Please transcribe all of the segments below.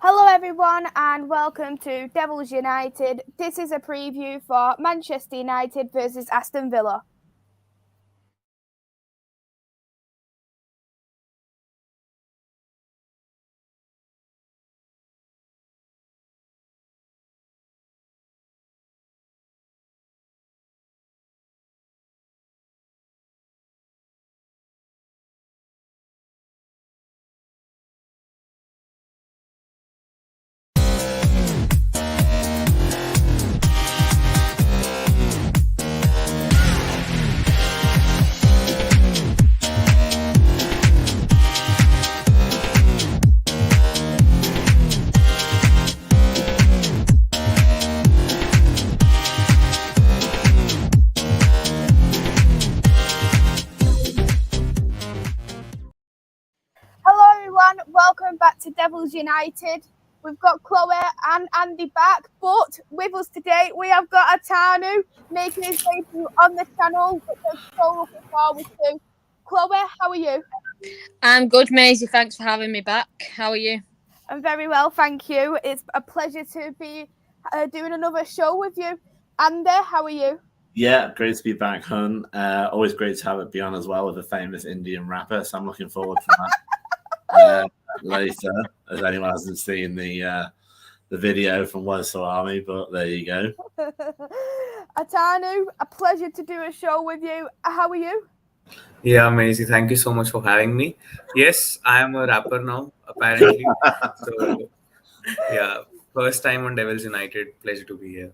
Hello everyone and welcome to Devils United. This is a preview for Manchester United versus Aston Villa. Hello everyone, welcome back to Devils United. We've got Chloe and Andy back, but with us today we have got Atanu making his debut on the channel, which I'm so looking forward to. Chloe, how are you? I'm good, Maisy. Thanks for having me back. How are you? I'm very well, thank you. It's a pleasure to be doing another show with you. Andy, how are you? Yeah, great to be back, hun. Always great to have it be on as well with a famous Indian rapper. So I'm looking forward to that later, as anyone hasn't seen the video from Warsaw Army, but there you go. Atanu, a pleasure to do a show with you. How are you? Yeah, Maisy, thank you so much for having me. Yes, I am a rapper now, apparently. So, yeah, first time on Devils United. Pleasure to be here.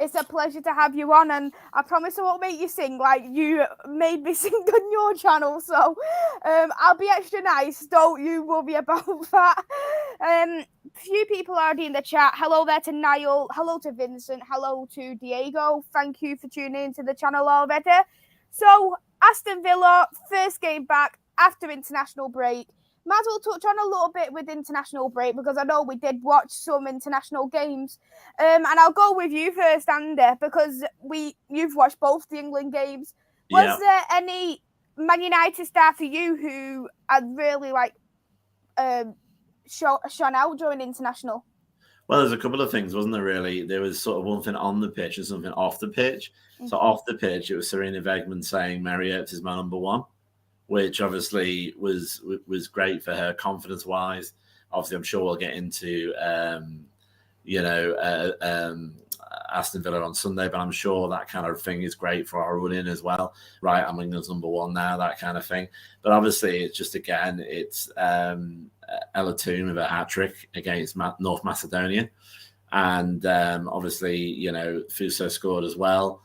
It's a pleasure to have you on, and I promise I won't make you sing like you made me sing on your channel. So I'll be extra nice. Don't you worry about that. Few people already in the chat. Hello there to Niall. Hello to Vincent. Hello to Diego. Thank you for tuning into the channel already. So Aston Villa, first game back after international break. Might as well touch on a little bit with international break because I know we did watch some international games. And I'll go with you first, Andy, because you've watched both the England games. Was there any Man United star for you who had really shone out during international? Well, there's a couple of things, wasn't there, really? There was sort of one thing on the pitch and something off the pitch. Mm-hmm. So off the pitch, it was Serena Wegman saying Mary Earps is my number one, which obviously was great for her confidence-wise. Obviously, I'm sure we'll get into, Aston Villa on Sunday, but I'm sure that kind of thing is great for our run-in as well. Right, I'm England's number one now, that kind of thing. But obviously, it's just, again, it's Atanu with a hat-trick against North Macedonia. And obviously, Fuso scored as well.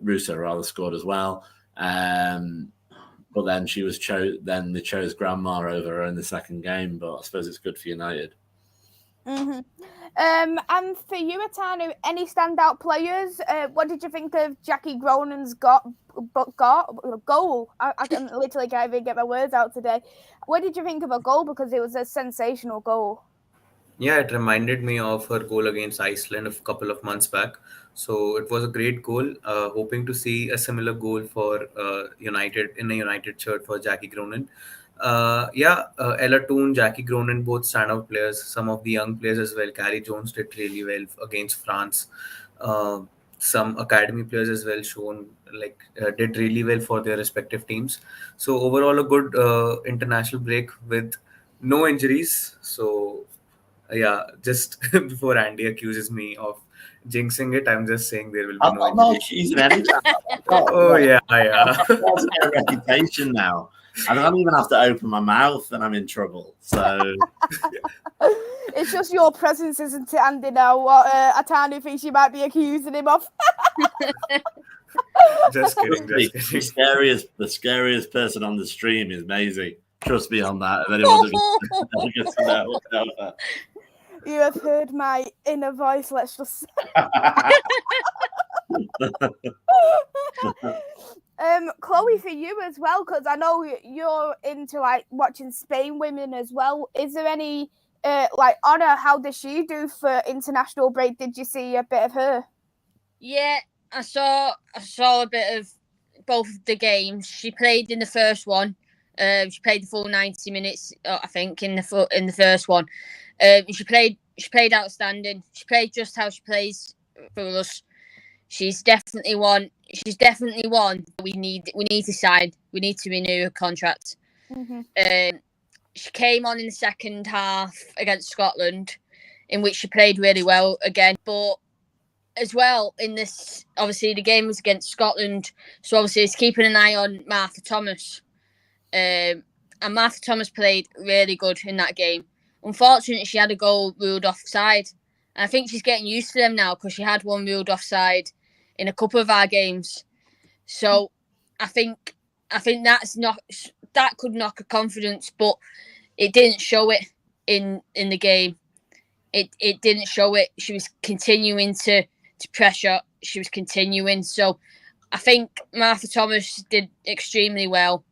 Russo rather scored as well. But then they chose Grandma over her in the second game. But I suppose it's good for United. Mm-hmm. And for you, Atanu, any standout players? What did you think of Jackie Gronin's goal? I can literally can't even get my words out today. What did you think of a goal? Because it was a sensational goal. Yeah, it reminded me of her goal against Iceland a couple of months back. So it was a great goal. Hoping to see a similar goal for United in a United shirt for Jackie Gronin. Ella Toon, Jackie Gronin, both standout players. Some of the young players as well. Carrie Jones did really well against France. Some academy players as well did really well for their respective teams. So overall, a good international break with no injuries. So yeah, just before Andy accuses me of jinxing it, I'm just saying there will be no injuries. I'm not accusing anyone. Yeah. That's my reputation now. I don't even have to open my mouth and I'm in trouble. So it's just your presence, isn't it, Andy? Now what Atanu thinks you might be accusing him of. Just kidding. The scariest person on the stream is Maisy. Trust me on that. If anyone gets to know. You have heard my inner voice. Let's just. Chloe, for you as well, because I know you're into watching Spain women as well. Is there any Honor? How does she do for international break? Did you see a bit of her? Yeah, I saw a bit of both of the games. She played in the first one. She played the full 90 minutes, I think, in the first one. She played outstanding. She played just how she plays for us. She's definitely one. We need to sign. We need to renew her contract. She came on in the second half against Scotland, in which she played really well again. But as well, in this, obviously the game was against Scotland, so obviously it's keeping an eye on Martha Thomas. And Martha Thomas played really good in that game. Unfortunately, she had a goal ruled offside. And I think she's getting used to them now, because she had one ruled offside in a couple of our games. So I think that could knock her confidence, but it didn't show it in the game. It didn't show it. She was continuing to pressure. She was continuing. So I think Martha Thomas did extremely well,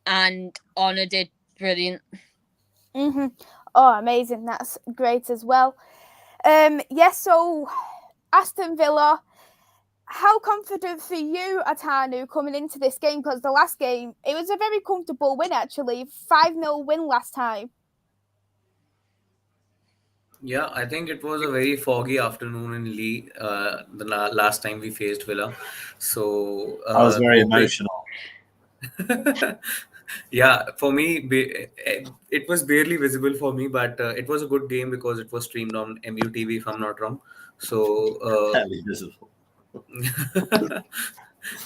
and Honor did brilliant. Oh, amazing. That's great as well. So Aston Villa, how confident for you, Atanu, coming into this game? Because the last game, it was a very comfortable win, actually. 5-0 win last time. Yeah, I think it was a very foggy afternoon in Lee the last time we faced Villa. So I was very emotional. Yeah, for me, it was barely visible for me, but it was a good game because it was streamed on MUTV, if I'm not wrong. So Barely visible.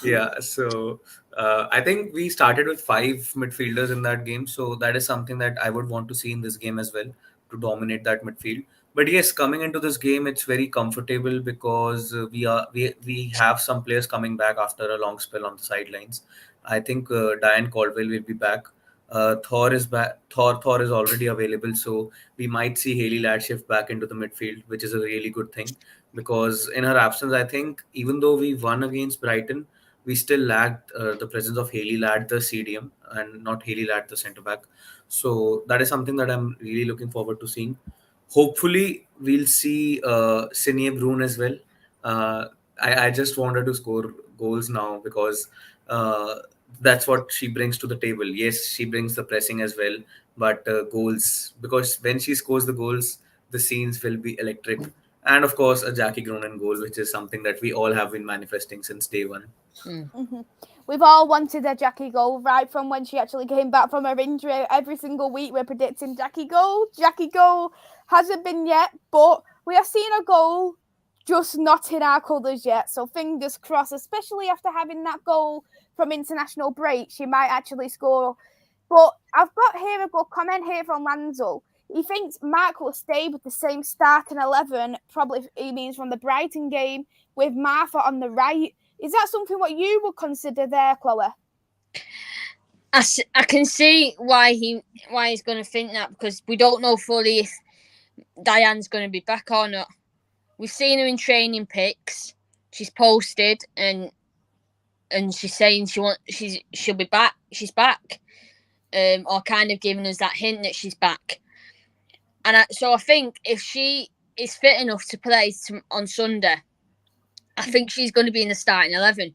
yeah, so I think we started with 5 midfielders in that game, so that is something that I would want to see in this game as well, to dominate that midfield. But yes, coming into this game, it's very comfortable because we have some players coming back after a long spell on the sidelines. I think Diane Caldwell will be back. Thor is back. Thor is already available, so we might see Hayley Ladd shift back into the midfield, which is a really good thing, because in her absence, I think even though we won against Brighton, we still lacked the presence of Hayley Ladd, the CDM, and not Hayley Ladd, the centre back. So that is something that I'm really looking forward to seeing. Hopefully, we'll see Sinead Brune as well. I just wanted to score goals now because that's what she brings to the table. Yes, she brings the pressing as well, but goals, because when she scores the goals, the scenes will be electric. And of course, a Jackie Groenen goal, which is something that we all have been manifesting since day one. We've all wanted a Jackie goal right from when she actually came back from her injury. Every single week we're predicting Jackie goal. Jackie goal hasn't been yet, but we have seen a goal, just not in our colours yet. So fingers crossed, especially after having that goal from international break, she might actually score. But I've got here a good comment here from Lanzel. He thinks Mark will stay with the same starting 11, probably he means from the Brighton game, with Martha on the right. Is that something what you would consider there, Chloe? I can see why he's going to think that, because we don't know fully if Diane's going to be back or not. We've seen her in training pics. She's posted and she's saying she'll be back. She's back, or kind of giving us that hint that she's back. And so I think if she is fit enough to play on Sunday, I think she's going to be in the starting 11.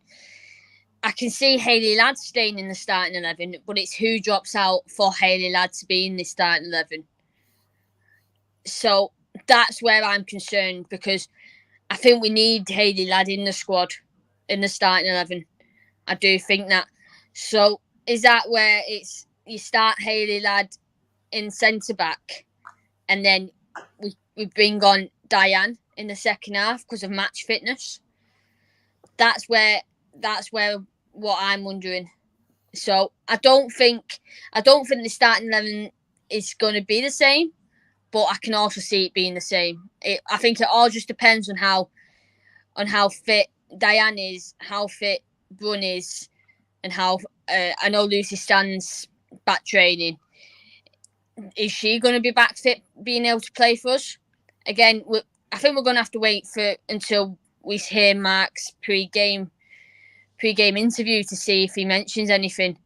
I can see Hayley Ladd staying in the starting 11, but it's who drops out for Hayley Ladd to be in the starting 11. So that's where I'm concerned, because I think we need Hayley Ladd in the squad, in the starting 11. I do think that. So is that where it's you start Hayley Ladd in centre-back and then we bring on Diane in the second half because of match fitness? That's where what I'm wondering. So I don't think the starting 11 is going to be the same, but I can also see it being the same. I think it all just depends on how fit Diane is, how fit Brun is, and how I know Lucy Stan's back training. Is she going to be back fit, being able to play for us? Again, I think we're going to have to wait until we hear Mark's pre-game interview to see if he mentions anything.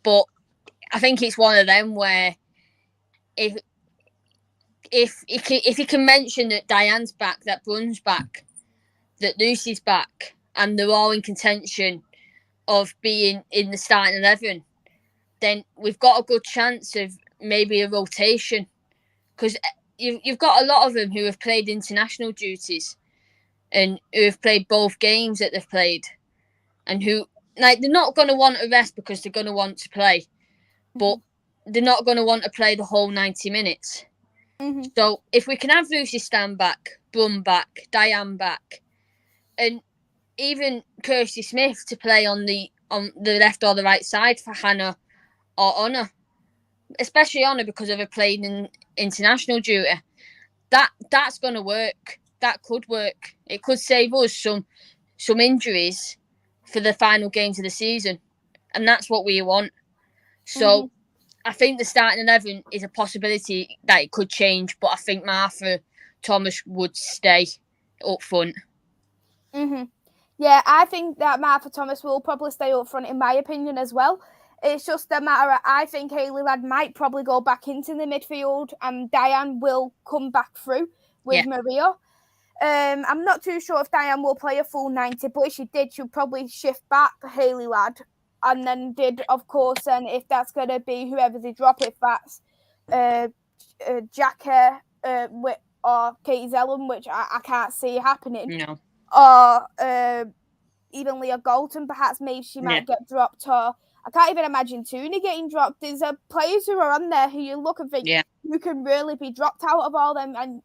But I think it's one of them where if he can mention that Diane's back, that Brun's back, that Lucy's back, and they're all in contention of being in the starting 11, then we've got a good chance of maybe a rotation. Because you've got a lot of them who have played international duties and who have played both games that they've played, and who, like, they're not going to want a rest because they're going to want to play, but they're not going to want to play the whole 90 minutes. So if we can have Lucy Stan back, Brun back, Diane back, and even Kirsty Smith to play on the left or the right side for Hannah or Honor, especially Honor because of her playing in international duty, that's going to work. That could work. It could save us some injuries for the final games of the season, and that's what we want. So I think the starting 11 is a possibility that it could change, but I think Martha Thomas would stay up front. Yeah, I think that Martha Thomas will probably stay up front, in my opinion, as well. It's just a matter of, I think Hayley Ladd might probably go back into the midfield and Diane will come back through with Maria. I'm not too sure if Diane will play a full 90, but if she did, she'll probably shift back Hayley Ladd. And then of course, and if that's going to be whoever they drop, if that's Jackie or Katie Zellum, which I can't see happening. No. Or even Leah Galton, perhaps maybe she might get dropped. Or I can't even imagine Tooney getting dropped. There's players who are on there who you look and think who can really be dropped out of all them. And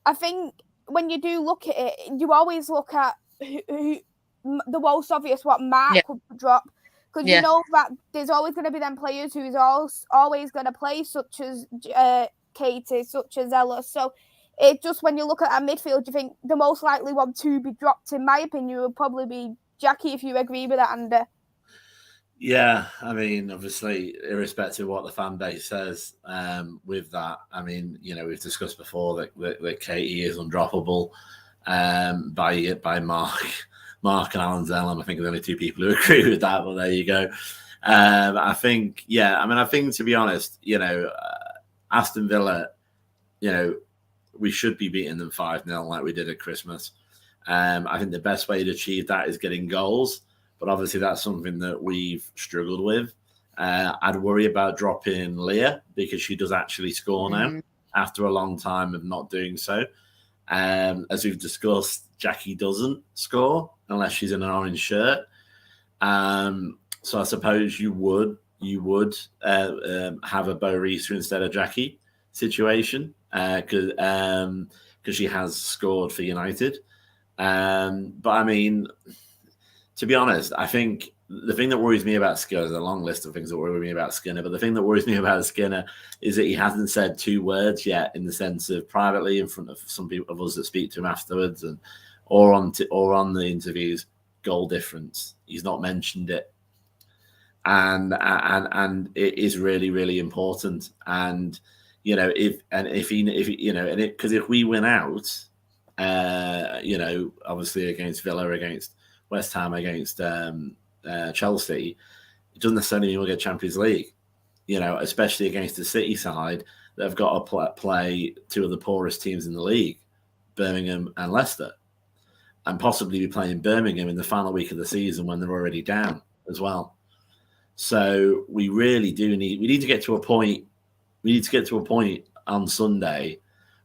I think when you do look at it, you always look at who the most obvious what Mark would drop. Because you know that there's always going to be them players who's always going to play, such as Katie, such as Ella. So it just, when you look at our midfield, you think the most likely one to be dropped, in my opinion, would probably be Jackie, if you agree with that, Andy. Yeah, I mean, obviously, irrespective of what the fan base says with that, I mean, you know, we've discussed before that Katie is undroppable by Mark and Alan Zellum. I think there's only two people who agree with that, but there you go. I think, to be honest, you know, Aston Villa, you know, we should be beating them 5-0 like we did at Christmas. I think the best way to achieve that is getting goals, but obviously that's something that we've struggled with. I'd worry about dropping Leah because she does actually score now after a long time of not doing so. As we've discussed, Jackie doesn't score unless she's in an orange shirt. So I suppose you would have a Bo Reeser instead of Jackie situation because she has scored for United. But I mean, to be honest, I think the thing that worries me about Skinner, there's a long list of things that worry me about Skinner, but the thing that worries me about Skinner is that he hasn't said two words yet, in the sense of privately in front of some people of us that speak to him afterwards or on the interviews, goal difference. He's not mentioned it. And it is really, really important. And you know, if we win out, you know, obviously against Villa, against West Ham, against Chelsea, it doesn't necessarily mean we'll get Champions League. You know, especially against the City side, they've got to play two of the poorest teams in the league, Birmingham and Leicester, and possibly be playing Birmingham in the final week of the season when they're already down as well. So we really do need to get to a point. We need to get to a point on Sunday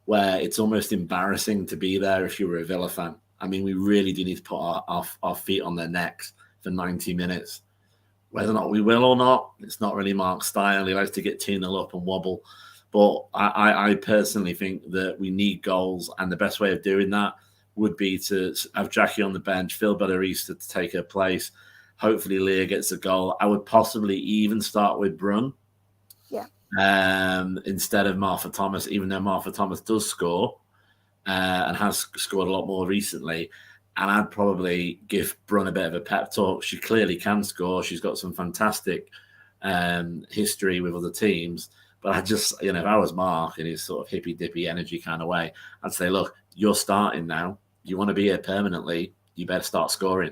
where it's almost embarrassing to be there if you were a Villa fan. I mean, we really do need to put our feet on their necks for 90 minutes. Whether or not we will or not, it's not really Mark's style. He likes to get 2-0 up and wobble. But I personally think that we need goals, and the best way of doing that would be to have Jackie on the bench, Phil Butterista to take her place. Hopefully Leah gets a goal. I would possibly even start with Brun. Instead of Martha Thomas, even though Martha Thomas does score and has scored a lot more recently. And I'd probably give Brun a bit of a pep talk. She clearly can score. She's got some fantastic history with other teams. But I just, you know, if I was Mark in his sort of hippy-dippy energy kind of way, I'd say, look, you're starting now. You want to be here permanently, you better start scoring.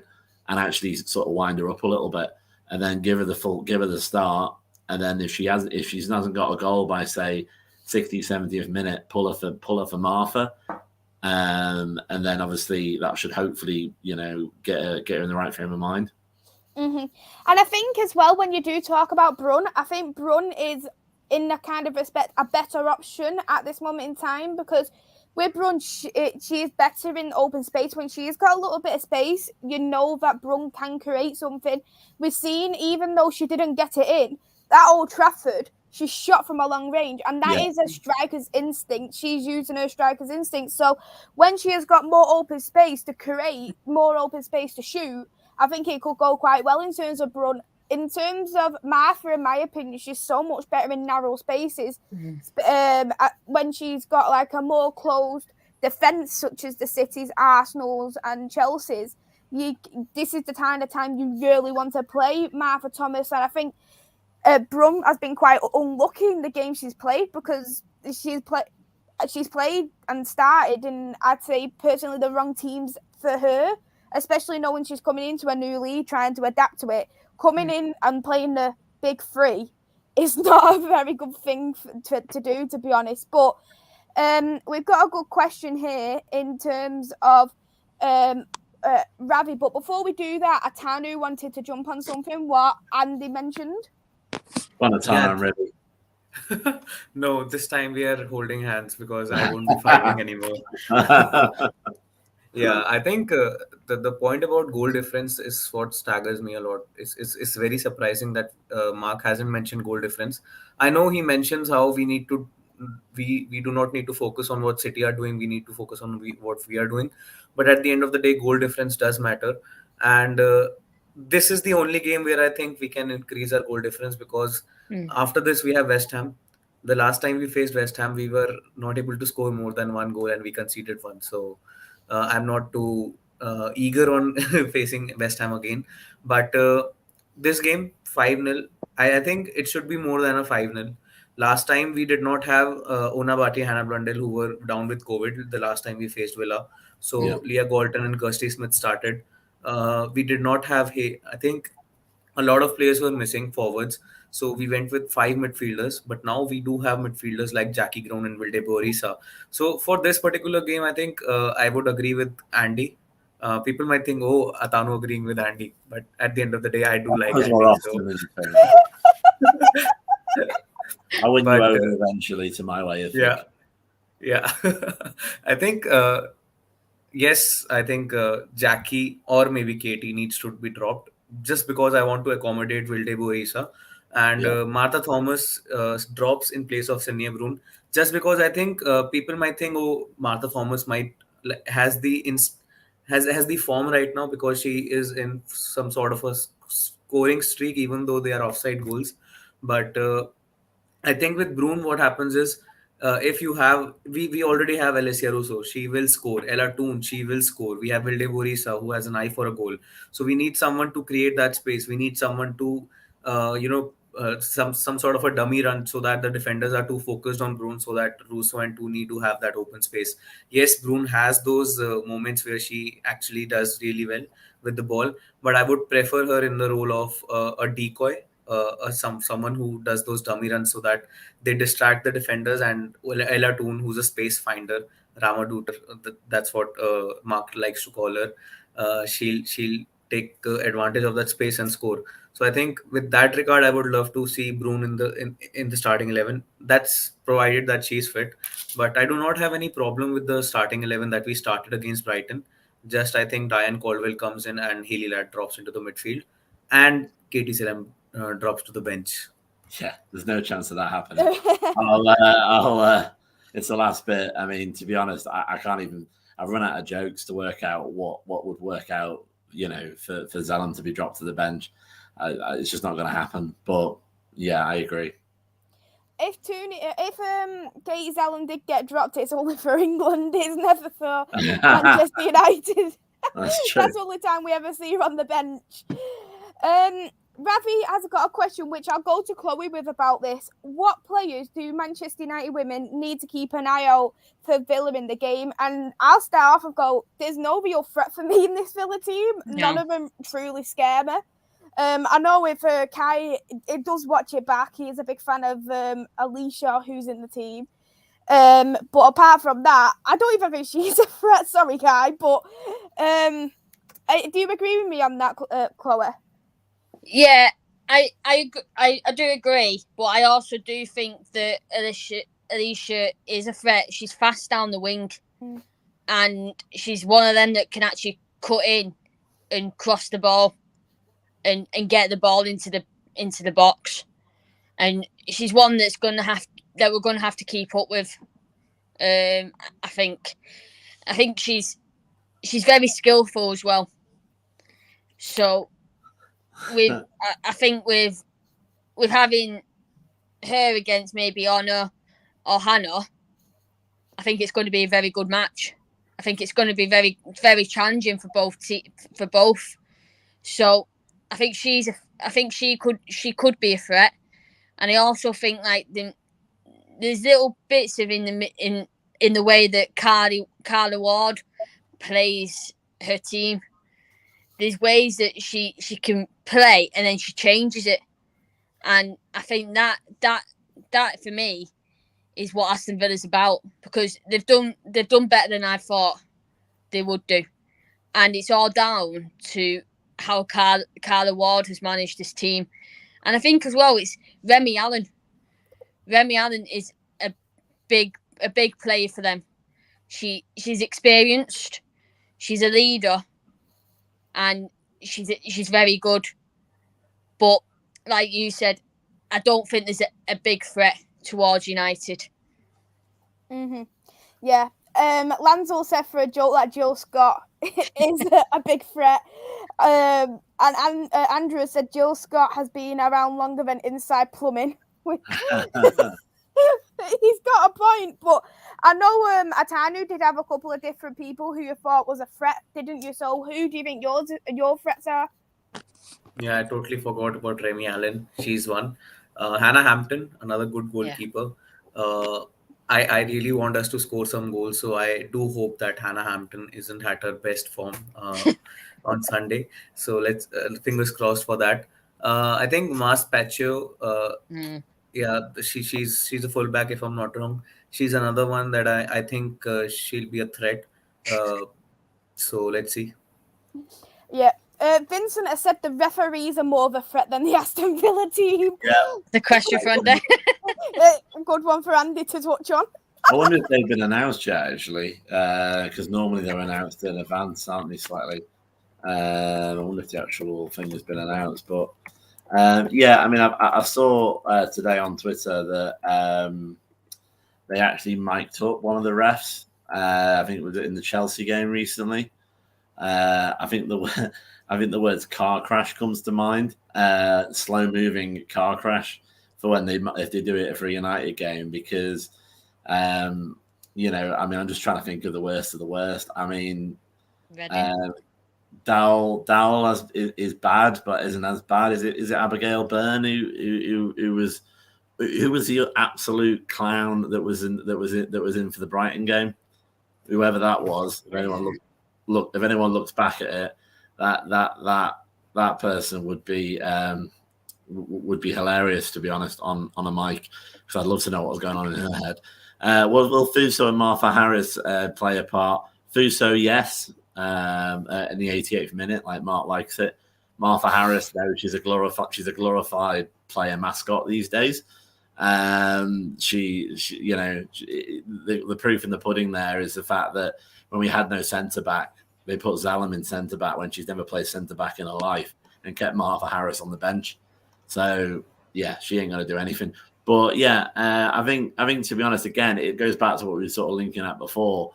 And actually sort of wind her up a little bit. And then give her the start. And then if she hasn't got a goal by, say, 60th, 70th minute, pull her for Martha. And then obviously that should hopefully, you know, get her in the right frame of mind. And I think as well, when you do talk about Brun, I think Brun is in a kind of respect, a better option at this moment in time, because with Brun, she is better in open space. When she's got a little bit of space, you know that Brun can create something. We've seen, even though she didn't get it in, that Old Trafford, she shot from a long range, and that is a striker's instinct. She's using her striker's instinct. So when she has got more open space to create, more open space to shoot, I think it could go quite well in terms of Brun. In terms of Martha, in my opinion, she's so much better in narrow spaces. When she's got like a more closed defence, such as the Cities, Arsenals, and Chelsea's, this is the kind of time you really want to play Martha Thomas. And I think Brun has been quite unlucky in the game she's played, because she's played and started in, I'd say personally, the wrong teams for her, especially knowing she's coming into a new league, trying to adapt to it. Coming in and playing the big three is not a very good thing to do, to be honest. But we've got a good question here in terms of Ravi. But before we do that, Atanu wanted to jump on something what Andy mentioned. One at a time, I'm ready. No, this time we are holding hands because I won't be fighting anymore. Yeah, I think the point about goal difference is what staggers me a lot. It's very surprising that Mark hasn't mentioned goal difference. I know he mentions how we do not need to focus on what City are doing. We need to focus on what we are doing. But at the end of the day, goal difference does matter. And this is the only game where I think we can increase our goal difference, because after this we have West Ham. The last time we faced West Ham, we were not able to score more than one goal and we conceded one. So I'm not too eager on facing West Ham again. But this game, 5-0, I think it should be more than a 5-0. Last time we did not have Ona Bhatia, Hannah Blundell, who were down with COVID the last time we faced Villa. So Leah Galton and Kirsty Smith started. We did not have, I think a lot of players were missing forwards. So we went with 5 midfielders, but now we do have midfielders like Jackie Grown and Vilde Borisa. So for this particular game, I think I would agree with Andy. People might think, oh, Atanu agreeing with Andy, but at the end of the day, I do like Andy. I win you over eventually to my way of thinking. Yeah. I think, yes, I think Jackie or maybe Katie needs to be dropped, just because I want to accommodate Vilde Borisa. And Martha Thomas drops in place of Senia Brun, just because I think people might think, oh, Martha Thomas has the form right now because she is in some sort of a scoring streak, even though they are offside goals. But I think with Brun, what happens is, if you have, we already have Alessia Russo, she will score. Ella Toon, she will score. We have Vilde Borisa, who has an eye for a goal. So we need someone to create that space. We need someone to, some sort of a dummy run, so that the defenders are too focused on Brun, so that Russo and Toon need to have that open space. Yes, Brun has those moments where she actually does really well with the ball, but I would prefer her in the role of a decoy. Someone who does those dummy runs so that they distract the defenders, and Ella Toon, who's a space finder, Ramaduter, that's what Mark likes to call her. She'll take advantage of that space and score. So I think with that regard, I would love to see Brun in the starting 11. That's provided that she's fit. But I do not have any problem with the starting 11 that we started against Brighton. Just I think Diane Caldwell comes in and Hayley Ladd drops into the midfield, and Katie Selam drops to the bench. Yeah, there's no chance of that happening. It's the last bit. I mean, to be honest, I can't even. I've run out of jokes to work out what would work out, for Zelam to be dropped to the bench. It's just not going to happen. But yeah, I agree. If Katie Zelam did get dropped, it's only for England. It's never for Manchester United. That's true. That's the only time we ever see her on the bench. Ravi has got a question, which I'll go to Chloe with about this. What players do Manchester United women need to keep an eye out for Villa in the game? And I'll start off and go, there's no real threat for me in this Villa team. No. None of them truly scare me. I know with Kai, it does watch it back. He is a big fan of Alicia, who's in the team. But apart from that, I don't even think she's a threat. Sorry, Kai. But do you agree with me on that, Chloe? Yeah, I do agree, but I also do think that Alicia is a threat. She's fast down the wing, and she's one of them that can actually cut in and cross the ball, and get the ball into the box. And she's one that we're going to have to keep up with. I think she's very skillful as well. So I think with having her against maybe Honor or Hannah, I think it's going to be a very good match. I think it's going to be very, very challenging for both. So I think she could be a threat, and I also think like there's little bits of in the way that Carla Ward plays her team. There's ways that she can play and then she changes it, and I think that for me is what Aston Villa's about, because they've done better than I thought they would do, and it's all down to how Carla Ward has managed this team. And I think as well it's Remy Allen. Remy Allen is a big player for them. She's experienced, she's a leader, and she's very good. But like you said, I don't think there's a big threat towards United. Yeah. Lanzel said for a joke that Jill Scott is a big threat. And Andrew said Jill Scott has been around longer than Inside Plumbing. He's got a point, but I know Atanu did have a couple of different people who you thought was a threat, didn't you? So who do you think your threats are? Yeah, I totally forgot about Remy Allen. She's one. Hannah Hampton, another good goalkeeper. Yeah. I really want us to score some goals, so I do hope that Hannah Hampton isn't at her best form on Sunday. So let's fingers crossed for that. I think Mas Pacho, yeah, she's a fullback if I'm not wrong. She's another one that I think she'll be a threat. So let's see. Yeah. Vincent has said the referees are more of a threat than the Aston Villa team. Yeah. The question for Andy. Good one for Andy to touch on. I wonder if they've been announced yet, actually, because normally they're announced in advance, aren't they, slightly? I wonder if the actual thing has been announced. But, yeah, I mean, I saw today on Twitter that they actually mic'd up one of the refs. I think it was in the Chelsea game recently. I think the words car crash comes to mind. Slow moving car crash for if they do it for a United game, because you know, I mean, I'm just trying to think of the worst of the worst. I mean, Dowell is bad, but isn't as bad. Is it Abigail Byrne who was the absolute clown that was in for the Brighton game? Whoever that was, if anyone looks back at it, that person would be hilarious, to be honest, on a mic, because I'd love to know what was going on in her head. Will Fuso and Martha Harris play a part? Fuso, yes, in the 88th minute, like Mark likes it. Martha Harris, though, she's a glorified player mascot these days. She you know, the proof in the pudding there is the fact that when we had no centre back, they put Zalem in centre back when she's never played centre back in her life, and kept Martha Harris on the bench. So yeah, she ain't gonna do anything. But yeah, I think to be honest, again, it goes back to what we were sort of linking at before.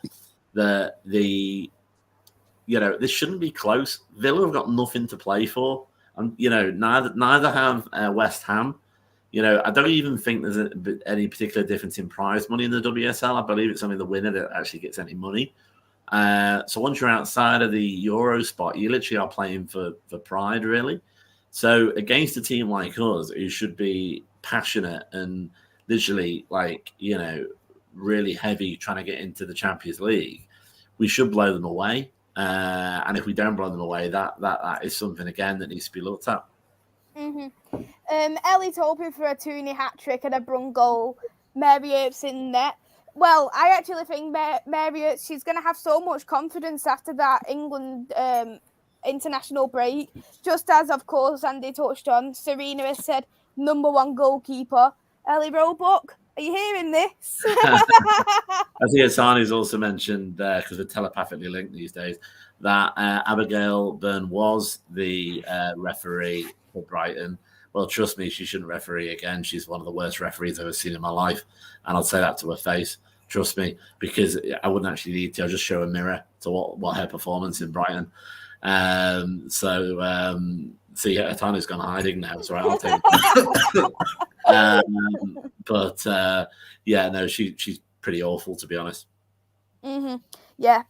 You know, this shouldn't be close. Villa have got nothing to play for, and you know, neither have West Ham. You know, I don't even think there's any particular difference in prize money in the WSL. I believe it's only the winner that actually gets any money. So once you're outside of the Euro spot, you literally are playing for pride, really. So against a team like us, who should be passionate and literally, like, you know, really heavy trying to get into the Champions League, we should blow them away. And if we don't blow them away, that is something, again, that needs to be looked at. Ellie's hoping for a Tooney hat-trick and a Brun goal. Mary Earps in net. Well, I actually think Mary Earps, she's going to have so much confidence after that England international break. Just as, of course, Andy touched on, Serena has said #1 goalkeeper. Ellie Roebuck, are you hearing this? I think Atanu's also mentioned there, because we're telepathically linked these days, that Abigail Byrne was the referee for Brighton. Well, trust me, she shouldn't referee again. She's one of the worst referees I've ever seen in my life. And I'll say that to her face. Trust me, because I wouldn't actually need to. I'll just show a mirror to what her performance in Brighton. So yeah, Atanu's gone hiding now. So I'll take it. But yeah, no, she's pretty awful, to be honest. Yeah.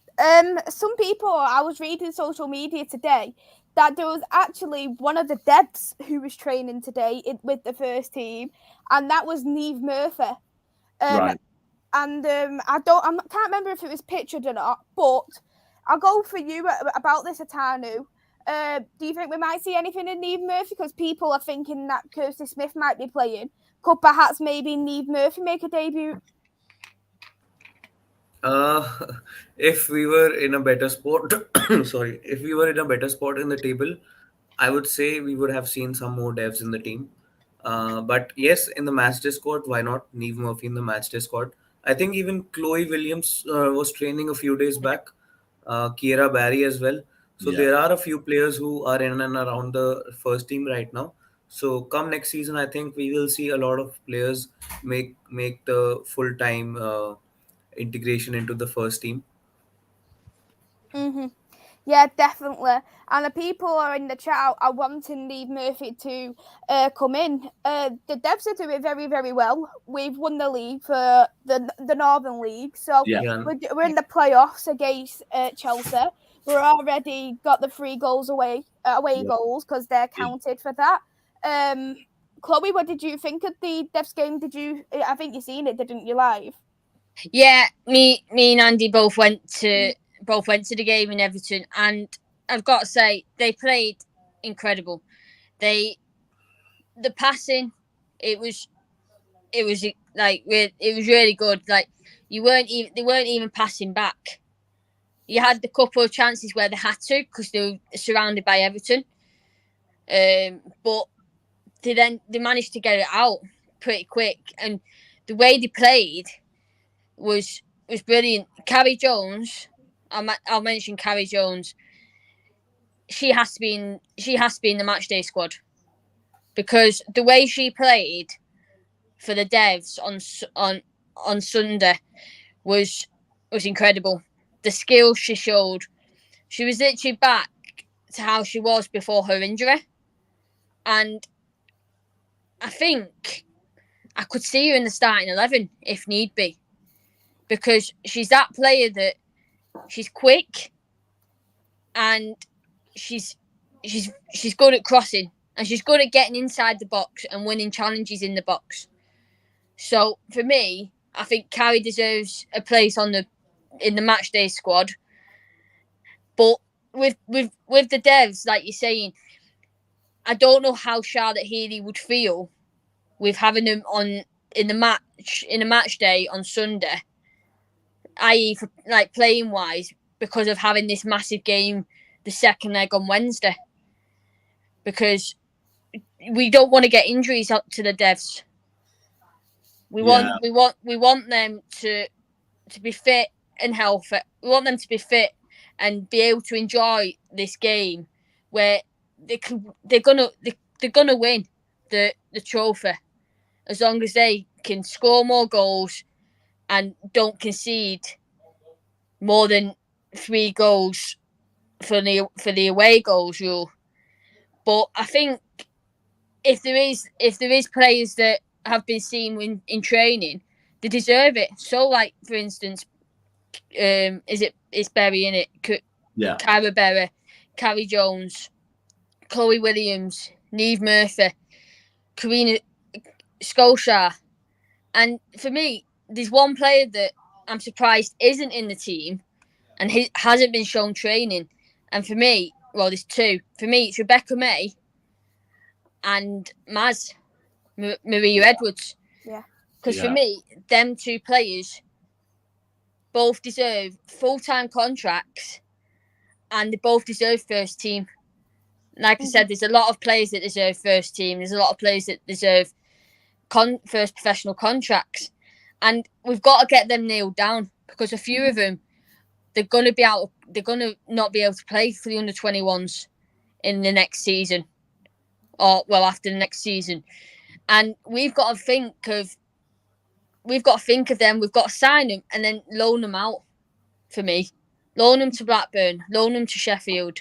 Some people, I was reading social media today that there was actually one of the Debs who was training today with the first team, and that was Niamh Murphy. Right. And I can't remember if it was pictured or not, but I'll go for you about this, Atanu. Do you think we might see anything in Niamh Murphy? Because people are thinking that Kirsty Smith might be playing. Could perhaps maybe Niamh Murphy make a debut? If we were in a better spot, if we were in a better spot in the table, I would say we would have seen some more devs in the team. But yes, in the matchday squad, why not Niamh Murphy in the matchday squad? I think even Chloe Williams was training a few days back. Kiera Barry as well. So there are a few players who are in and around the first team right now. So come next season, I think we will see a lot of players make the full-time integration into the first team. Yeah, definitely. And the people are in the chat are wanting Niamh Murphy to come in. The Devs are doing very, very well. We've won the league for the Northern League. So we're in the playoffs against Chelsea. We're already got the 3 goals away goals because they're counted for that. Chloe, what did you think of the Devs game? I think you seen it, didn't you, live? Yeah, me and Andy both went to the game in Everton, and I've got to say they played incredible. The passing, it was really good. Like they weren't even passing back. You had the couple of chances where they had to because they were surrounded by Everton, but they managed to get it out pretty quick, and the way they played was brilliant. Carrie Jones, I'll mention Carrie Jones. She has to be in the matchday squad because the way she played for the Devs on Sunday was incredible. The skills she showed, she was literally back to how she was before her injury, and I think I could see her in the starting 11 if need be, because she's that player that she's quick and she's good at crossing and she's good at getting inside the box and winning challenges in the box. So for me, I think Carrie deserves a place in the matchday squad. But with the Devs, like you're saying, I don't know how Charlotte Healy would feel with having them in a match day on Sunday, i.e. for like playing wise, because of having this massive game, the second leg on Wednesday. Because we don't want to get injuries up to the Devs. We want them to be fit and healthy. We want them to be fit and be able to enjoy this game where they're gonna win the trophy as long as they can score more goals and don't concede more than 3 goals for the away goals rule. But I think if there is players that have been seen in training, they deserve it. So, like for instance, it's Berry in it? Kyra Berry, Carrie Jones, Chloe Williams, Niamh Murphy, Karina Solskjaer, and for me, there's one player that I'm surprised isn't in the team, and he hasn't been shown training. And for me, well, there's 2. For me, it's Rebecca May and Maria Edwards. Yeah. Because for me, them 2 players both deserve full-time contracts and they both deserve first team. Like I said, there's a lot of players that deserve first team. There's a lot of players that deserve first professional contracts, and we've got to get them nailed down, because a few of them, they're going to not be able to play for the under-21s in the next season, or after the next season. And we've got to think of them. We've got to sign them and then loan them out. For me, loan them to Blackburn, loan them to Sheffield,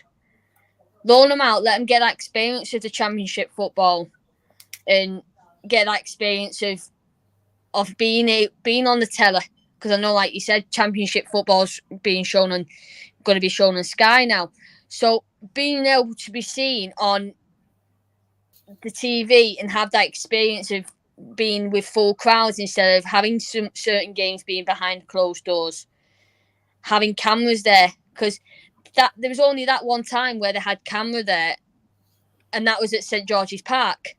loan them out. Let them get that experience of the Championship football, and get that experience of being on the telly. Because I know, like you said, Championship football's going to be shown on Sky now. So being able to be seen on the TV and have that experience of being with full crowds instead of having some certain games being behind closed doors, having cameras there, because there was only that one time where they had camera there, and that was at St George's Park,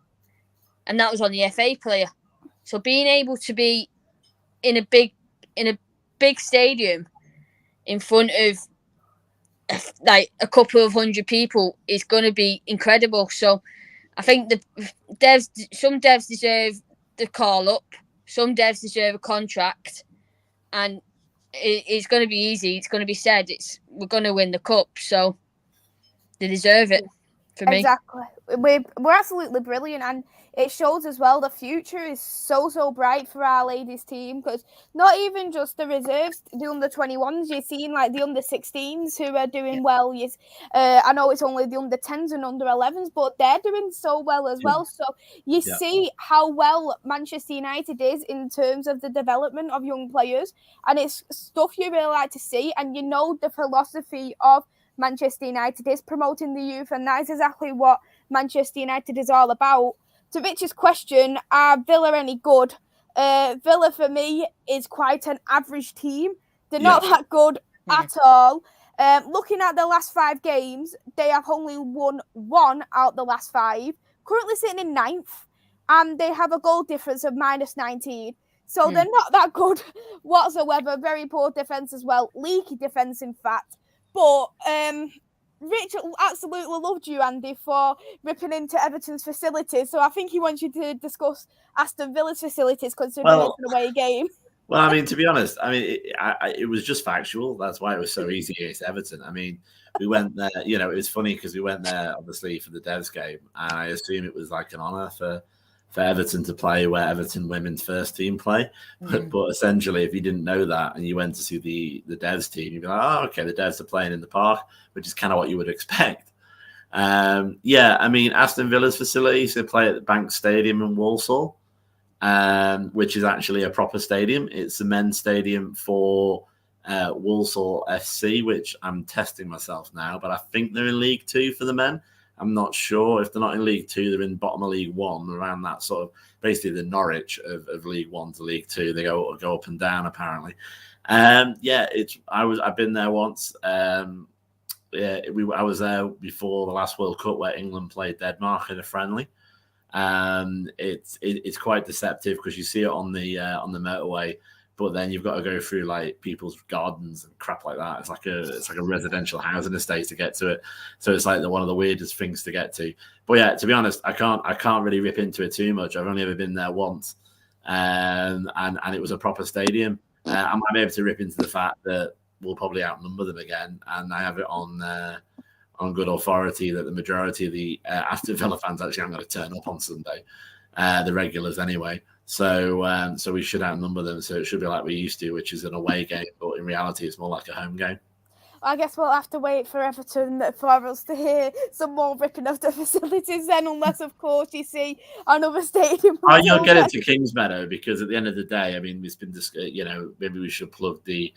and that was on the FA player. So being able to be in a big stadium in front of like a couple of hundred people is going to be incredible. So I think some devs deserve the call up, some devs deserve a contract, and it's going to be easy. It's going to be said we're going to win the cup, so they deserve it. For me, exactly. We're absolutely brilliant, and it shows as well the future is so bright for our ladies team, because not even just the reserves, the under-21s, you're seeing like the under-16s who are doing well. I know it's only the under-10s and under-11s, but they're doing so well as well. So you see how well Manchester United is in terms of the development of young players, and it's stuff you really like to see, and you know the philosophy of Manchester United is promoting the youth, and that is exactly what Manchester United is all about. To Rich's question, are Villa any good? Villa, for me, is quite an average team. They're not that good at all. Looking at the last 5 games, they have only won 1 out the last 5, currently sitting in 9th, and they have a goal difference of -19. So they're not that good whatsoever. Very poor defence as well. Leaky defence, in fact. But Rich absolutely loved you, Andy, for ripping into Everton's facilities. So I think he wants you to discuss Aston Villa's facilities, considering it's an away game. Well, I mean, to be honest, I mean, it was just factual. That's why it was so easy against Everton. I mean, we went there, it was funny because we went there, obviously, for the Devs game. And I assume it was like an honour for Everton to play where Everton women's first team play. But essentially, if you didn't know that and you went to see the Devs team, you'd be like, oh, okay, the Devs are playing in the park, which is kind of what you would expect. I mean, Aston Villa's facilities, they play at the Bank Stadium in Walsall, which is actually a proper stadium. It's the men's stadium for Walsall FC, which I'm testing myself now, but I think they're in League 2 for the men. I'm not sure. If they're not in League 2, they're in bottom of League 1, around that sort of, basically the Norwich of League 1 to League 2. They go up and down, apparently. I've been there once. I was there before the last World Cup where England played Denmark in a friendly. It's quite deceptive because you see it on the motorway, but then you've got to go through like people's gardens and crap like that. It's like a residential housing estate to get to it. So it's like one of the weirdest things to get to. But yeah, to be honest, I can't really rip into it too much. I've only ever been there once, and it was a proper stadium. I might be able to rip into the fact that we'll probably outnumber them again, and I have it on good authority that the majority of the Aston Villa fans actually aren't going to turn up on Sunday, the regulars anyway. So we should outnumber them. So it should be like we used to, which is an away game, but in reality, it's more like a home game. I guess we'll have to wait for Everton for us to hear some more ripping of the facilities then, unless, of course, you see another stadium. Oh, you'll get it to Kingsmeadow, because at the end of the day, I mean, it's been, maybe we should plug the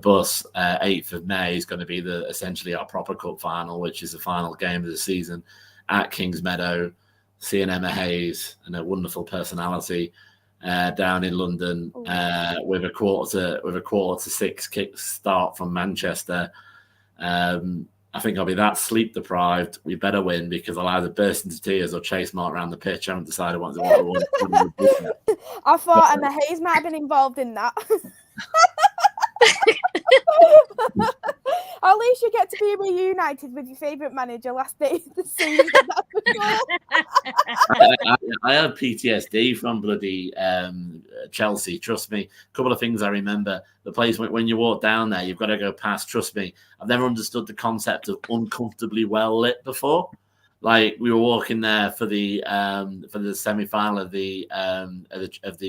bus. 8th of May is going to be essentially our proper cup final, which is the final game of the season at Kingsmeadow. Seeing Emma Hayes and a wonderful personality down in London with a quarter to 6 kick start from Manchester. I think I'll be that sleep deprived. We better win, because I'll either burst into tears or chase Mark around the pitch. I haven't decided what I want to do. I thought Emma Hayes might have been involved in that. At least you get to be reunited with your favourite manager last day of the season. That's for sure. I had PTSD from bloody Chelsea. Trust me. A couple of things I remember. The place when you walk down there, you've got to go past. Trust me, I've never understood the concept of uncomfortably well lit before. Like we were walking there for the semi-final of the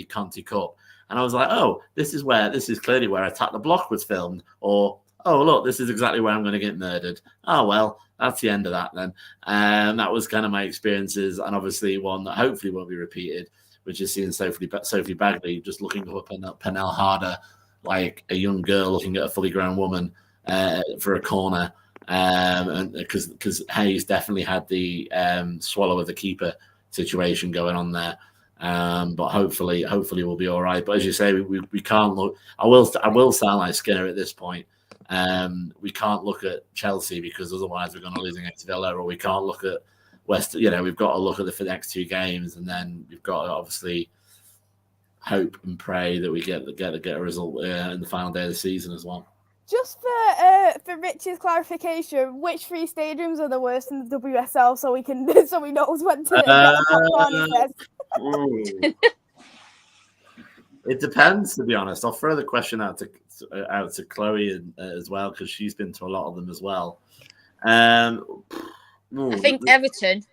Conti Cup, and I was like, "Oh, this is clearly where Attack the Block was filmed." Or, "Oh, look, this is exactly where I'm going to get murdered." Oh well, that's the end of that then. That was kind of my experiences, and obviously one that hopefully won't be repeated, which is seeing Sophie Bagley just looking up at Penel Harder like a young girl looking at a fully grown woman for a corner. And because Hayes definitely had the swallow of the keeper situation going on there, but hopefully we'll be all right. But as you say, we can't look. I will sound like Skinner at this point. We can't look at Chelsea because otherwise we're going to lose against Villa, or we can't look at West. We've got to look at the next two games, and then we've got to obviously hope and pray that we get a result in the final day of the season as well. Just for Rich's clarification, which three stadiums are the worst in the WSL, so we knows when to get the popcorn, he says. It depends, to be honest. I'll throw the question out to Chloe as well, because she's been to a lot of them as well. I think Everton.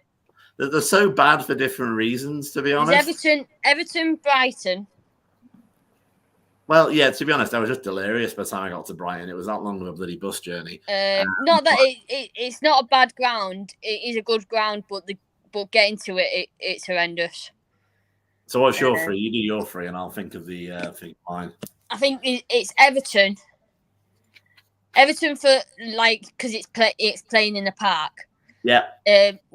They're so bad for different reasons, to be honest. Everton, Brighton. Well, yeah, to be honest, I was just delirious by the time I got to Brighton. It was that long of a bloody bus journey. Not that it's not a bad ground. It is a good ground, but getting to it's horrendous. So what's your three? You do your three, and I'll think of mine. I think it's Everton. Everton for because it's playing in the park. Yeah.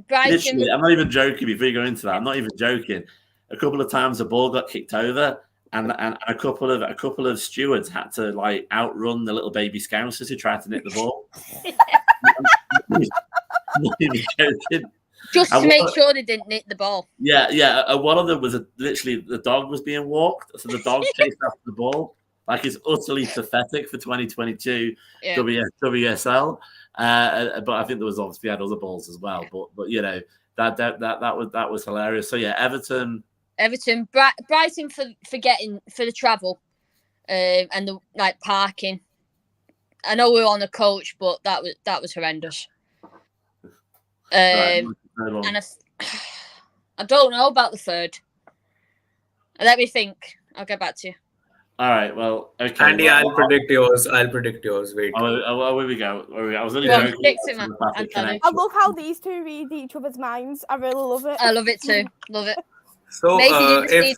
Brighton. Literally, I'm not even joking. Before you go into that, I'm not even joking. A couple of times the ball got kicked over. And a couple of stewards had to outrun the little baby Scousers who tried to nick the ball. Just to make sure they didn't nick the ball. Yeah. One of them was literally the dog was being walked, so the dog chased after the ball. It's utterly pathetic for 2022 WSL. But I think there was obviously had other balls as well. But that was hilarious. So yeah, Everton, Brighton for the travel, and the parking. I know we're on a coach, but that was horrendous. Right, and I don't know about the third. Let me think. I'll get back to you. All right. Well, okay. Andy, I'll predict yours. Wait. Oh, where we go? I was only joking. I love how these two read each other's minds. I really love it. I love it too. Love it. So if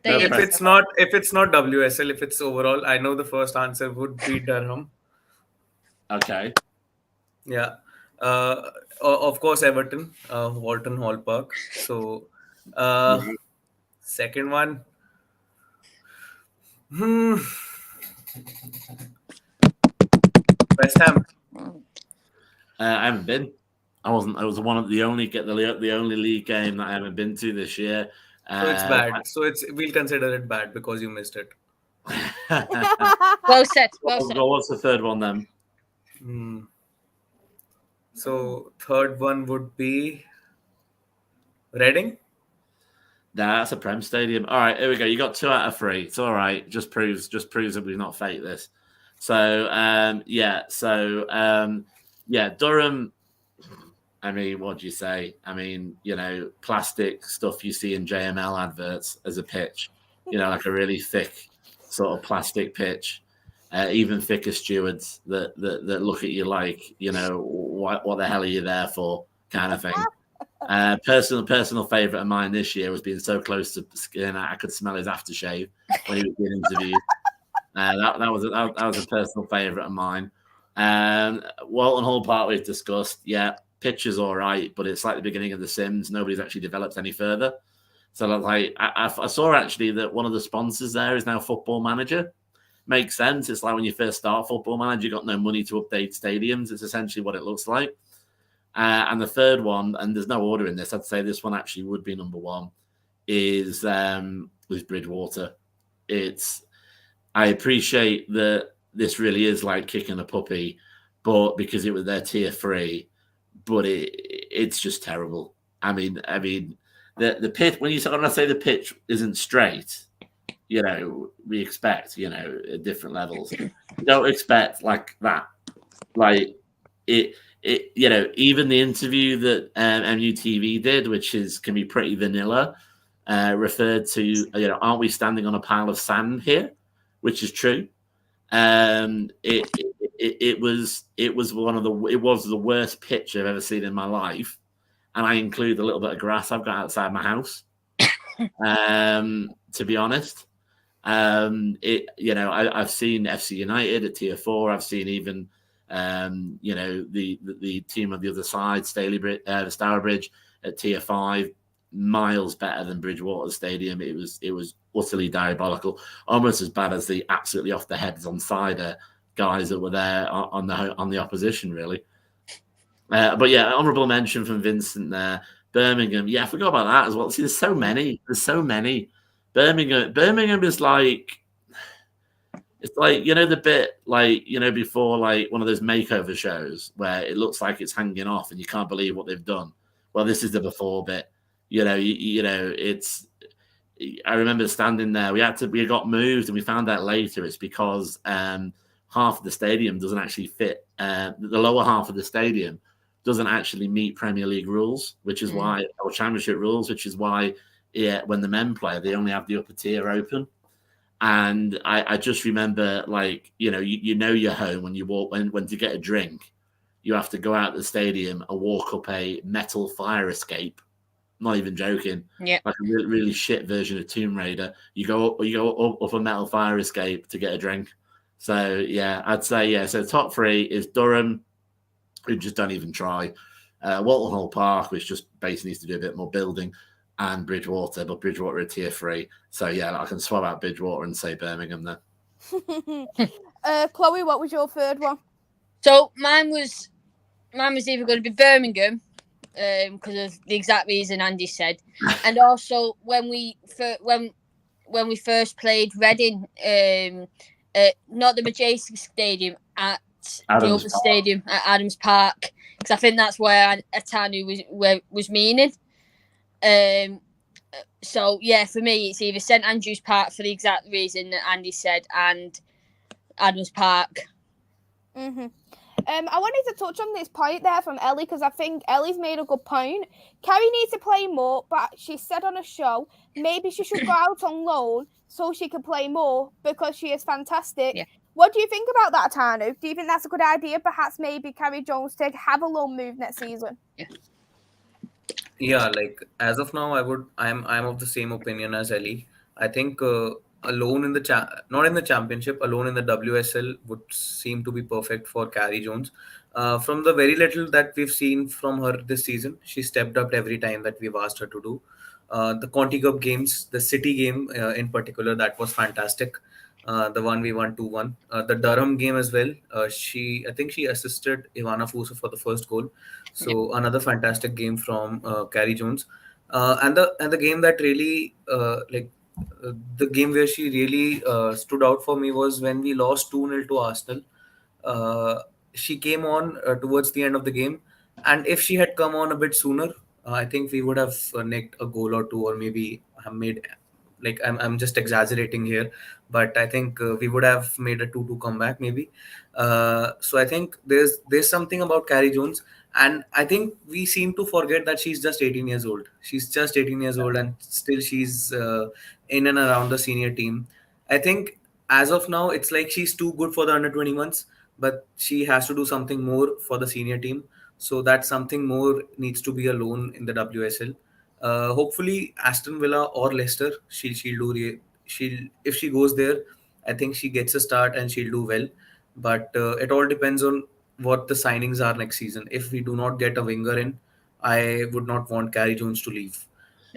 it's not WSL, if it's overall, I know the first answer would be Durham. Okay. Yeah. Of course, Everton, Walton Hall Park. So, second one. West Ham. I haven't been. I wasn't. I was the only league game that I haven't been to this year. So it's bad. We'll consider it bad because you missed it. Well said. What's the third one then? So third one would be Reading. Nah, that's a Prem stadium. All right, here we go. You got 2 out of 3. It's all right. Just proves that we've not faked this. So Durham. I mean, what do you say? I mean, plastic stuff you see in JML adverts as a pitch. Like a really thick sort of plastic pitch. Even thicker stewards that look at you like, what the hell are you there for, kind of thing. Personal favourite of mine this year was being so close to Skin I could smell his aftershave when he was being interviewed. That was a personal favourite of mine. Walton Hall Park we've discussed. Yeah, pitch is all right, but it's like the beginning of The Sims. Nobody's actually developed any further. So I saw actually that one of the sponsors there is now Football Manager. Makes sense. It's like when you first start Football Manager, you got no money to update stadiums. It's essentially what it looks like. And the third one, and there's no order in this, I'd say this one actually would be number one, is Bridgewater. I appreciate that this really is like kicking a puppy, but because it was their tier 3, but it's just terrible. I mean, the pitch, when I say the pitch isn't straight, we expect, at different levels. We don't expect like that. Like it, even the interview that MUTV did, which can be pretty vanilla, referred to, aren't we standing on a pile of sand here? Which is true. It was the worst pitch I've ever seen in my life, and I include a little bit of grass I've got outside my house. To be honest, I've seen FC United at tier 4. I've seen even the team on the other side, Stourbridge at tier 5, miles better than Bridgewater Stadium. It was utterly diabolical, almost as bad as the absolutely off the heads on cider guys that were there on the opposition, really. But yeah, honourable mention from Vincent there. Birmingham, yeah, I forgot about that as well. See, there's so many. Birmingham is like, it's like, the bit like, before like one of those makeover shows where it looks like it's hanging off and you can't believe what they've done. Well, this is the before bit. It's. I remember standing there. We got moved, and we found out later it's because half of the stadium doesn't actually fit. The lower half of the stadium doesn't actually meet Premier League rules, which is why, or Championship rules, which is why, when the men play, they only have the upper tier open. And I just remember, like, you're home when you walk when to get a drink, you have to go out the stadium and walk up a metal fire escape. Not even joking. Yeah, like a really, really shit version of Tomb Raider. You go up a metal fire escape to get a drink. So yeah, I'd say yeah. So top 3 is Durham, who just don't even try. Walton Hall Park, which just basically needs to do a bit more building, and Bridgewater, but Bridgewater at tier 3. So yeah, I can swap out Bridgewater and say Birmingham there. Chloe, what was your third one? So mine was either going to be Birmingham, because of the exact reason Andy said, and also when we first played Reading, not the Majestic Stadium, at the other stadium at Adams Park, because I think that's where Atanu was meaning. So yeah, for me, it's either St Andrews Park for the exact reason that Andy said, and Adams Park. Mm-hmm. I wanted to touch on this point there from Ellie, because I think Ellie's made a good point. Carrie needs to play more, but she said on a show maybe she should go out on loan so she can play more, because she is fantastic. Yeah. What do you think about that, Atanu? Do you think that's a good idea? Perhaps maybe Carrie Jones to have a loan move next season? Yeah, like as of now, I'm of the same opinion as Ellie. I think alone in not in the championship, alone in the WSL would seem to be perfect for Carrie Jones. From the very little that we've seen from her this season, she stepped up every time that we've asked her to do. The Conti Cup games, the City game in particular, that was fantastic. The one we won 2-1. The Durham game as well. I think she assisted Ivana Fuso for the first goal. So another fantastic game from Carrie Jones. And the game that really the game where she really stood out for me was when we lost 2-0 to Arsenal. She came on towards the end of the game, and if she had come on a bit sooner, I think we would have nicked a goal or two, or maybe have made, like, I'm just exaggerating here, but I think we would have made a 2-2 comeback maybe. So I think there's something about Carrie Jones, and I think we seem to forget that she's just 18 years old. She's just 18 years old, and still she's in and around the senior team. I think as of now, it's like she's too good for the under 21s, but she has to do something more for the senior team. So that something more needs to be a loan in the WSL. Hopefully Aston Villa or Leicester, she'll if she goes there, I think she gets a start and she'll do well. But it all depends on what the signings are next season. If we do not get a winger in, I would not want Carrie Jones to leave.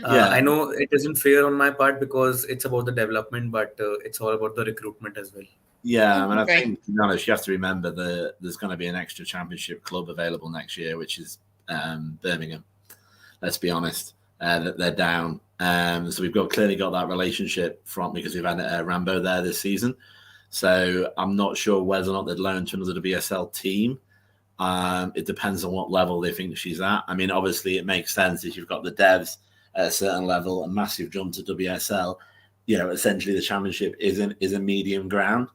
I know it isn't fair on my part because it's about the development, but it's all about the recruitment as well. Yeah, I mean, I think, to be honest, you have to remember that there's going to be an extra championship club available next year, which is Birmingham. Let's be honest, they're down. So we've clearly got that relationship because we've had Rambo there this season. So I'm not sure whether or not they'd loan to another WSL team. It depends on what level they think she's at. I mean, obviously, it makes sense if you've got the devs at a certain level, a massive jump to WSL. You know, essentially, the championship is a medium ground.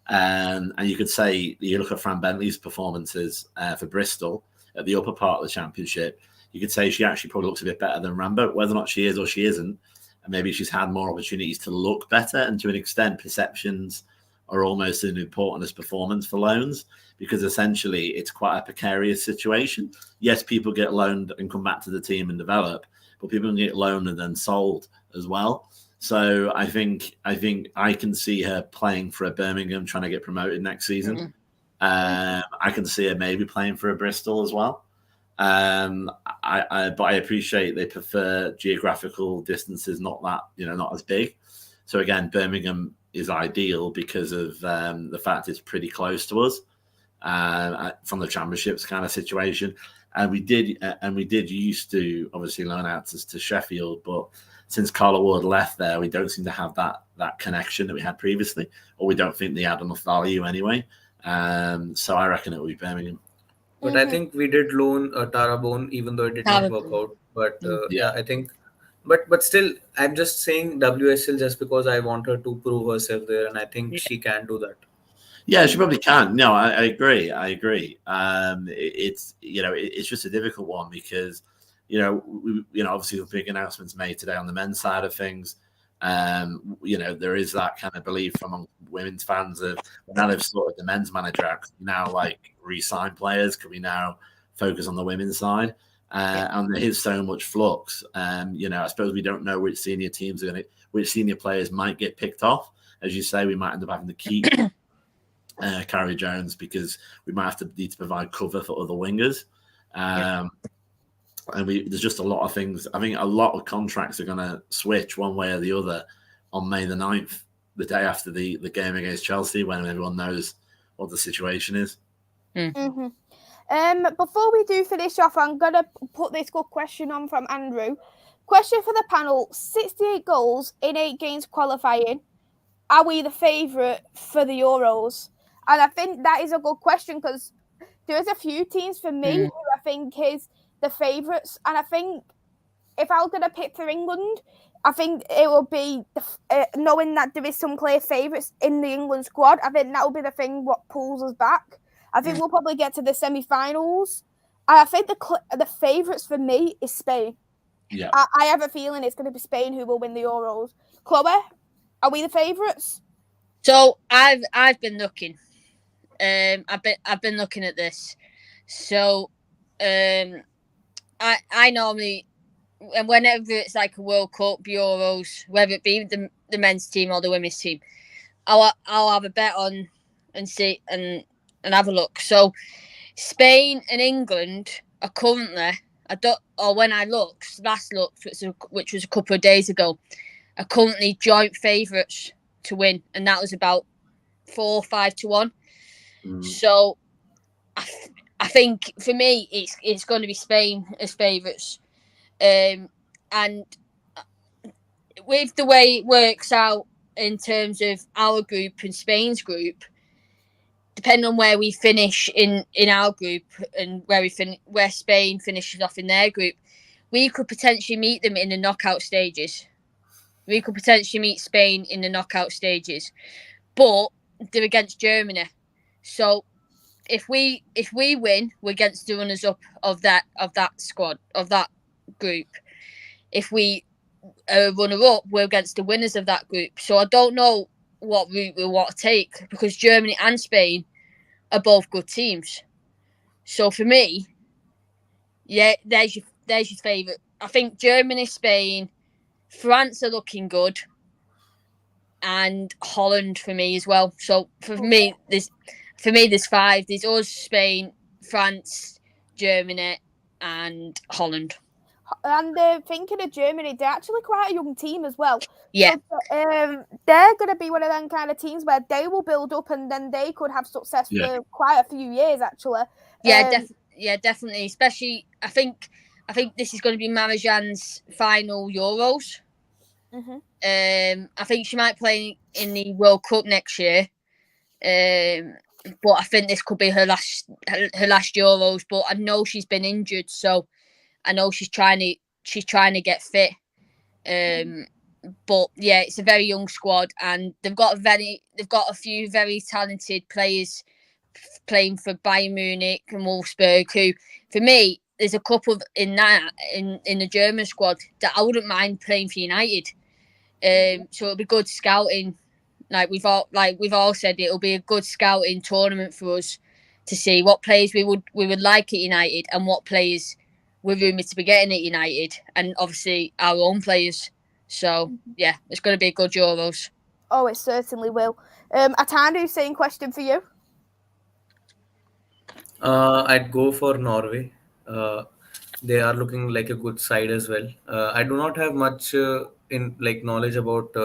And you could say, you look at Fran Bentley's performances for Bristol at the upper part of the championship, you could say she actually probably looks a bit better than Rambo. Whether or not she is or she isn't, and maybe she's had more opportunities to look better, and to an extent, perceptions are almost as important as performance for loans, because essentially it's quite a precarious situation. Yes, people get loaned and come back to the team and develop, but people can get loaned and then sold as well. So I think I can see her playing for a Birmingham, trying to get promoted next season. I can see her maybe playing for a Bristol as well. But I appreciate they prefer geographical distances, not as big. So again, Birmingham is ideal because of the fact it's pretty close to us from the championships kind of situation. And we did used to obviously loan out to Sheffield, but since Carla Ward left there, we don't seem to have that connection that we had previously, or we don't think they add enough value anyway. So I reckon it will be Birmingham. But I think we did loan Tara Bone, even though it did not work out. But I think, but still, I'm just saying WSL just because I want her to prove herself there, and I think she can do that. Yeah, she probably can. No, I agree. It's just a difficult one because obviously the big announcements made today on the men's side of things. There is that kind of belief from women's fans of now they've sorted the men's manager out. Can we now re-sign players? Can we now focus on the women's side? And there is so much flux. I suppose we don't know which senior players might get picked off. As you say, we might end up having to keep Carrie Jones because we might need to provide cover for other wingers. And there's just a lot of things. I think a lot of contracts are going to switch one way or the other on May the 9th, the day after the game against Chelsea, when everyone knows what the situation is. Mm-hmm. Before we do finish off, I'm going to put this good question on from Andrew. Question for the panel: 68 goals in 8 games qualifying. Are we the favourite for the Euros? And I think that is a good question because there's a few teams for me who I think is the favourites, and I think if I was going to pick for England, I think it will be knowing that there is some clear favourites in the England squad. I think that will be the thing what pulls us back. I think we'll probably get to the semi-finals, and I think the favourites for me is Spain. Yeah, I have a feeling it's going to be Spain who will win the Euros. Chloe, are we the favourites? So I've been looking. I've been looking at this. So I normally, and whenever it's like a World Cup, Euros, whether it be the men's team or the women's team, I'll have a bet on and see and have a look. So Spain and England are currently, when I last looked, which was a couple of days ago, are currently joint favourites to win, and that was about 4 or 5 to 1. So I think for me it's going to be Spain as favourites, and with the way it works out in terms of our group and Spain's group, depending on where we finish in our group and where Spain finishes off in their group, we could potentially meet them in the knockout stages. We could potentially meet Spain in the knockout stages, but they're against Germany. So if we win, we're against the runners up of that squad, of that group. If we runner up, we're against the winners of that group. So I don't know what route we want to take because Germany and Spain are both good teams. So for me, yeah, there's your favourite. I think Germany, Spain, France are looking good, and Holland for me as well. So for me, there's 5. There's us, Spain, France, Germany, and Holland. And thinking of Germany, they're actually quite a young team as well. Yeah. So, they're going to be one of them kind of teams where they will build up and then they could have success for quite a few years, actually. Yeah, definitely. Especially, I think this is going to be Marijanne's final Euros. I think she might play in the World Cup next year. but I think this could be her last Euros. But I know she's been injured, so I know she's trying to get fit. But yeah, it's a very young squad, and they've got a few very talented players playing for Bayern Munich and Wolfsburg. Who, for me, there's a couple in the German squad that I wouldn't mind playing for United. So it'll be good scouting. Like we've all said, it'll be a good scouting tournament for us to see what players we would like at United and what players we're rumoured to be getting at United, and obviously our own players. So yeah, it's going to be a good Euros. Oh, it certainly will. Atanu, same question for you. I'd go for Norway. They are looking like a good side as well. I do not have much knowledge about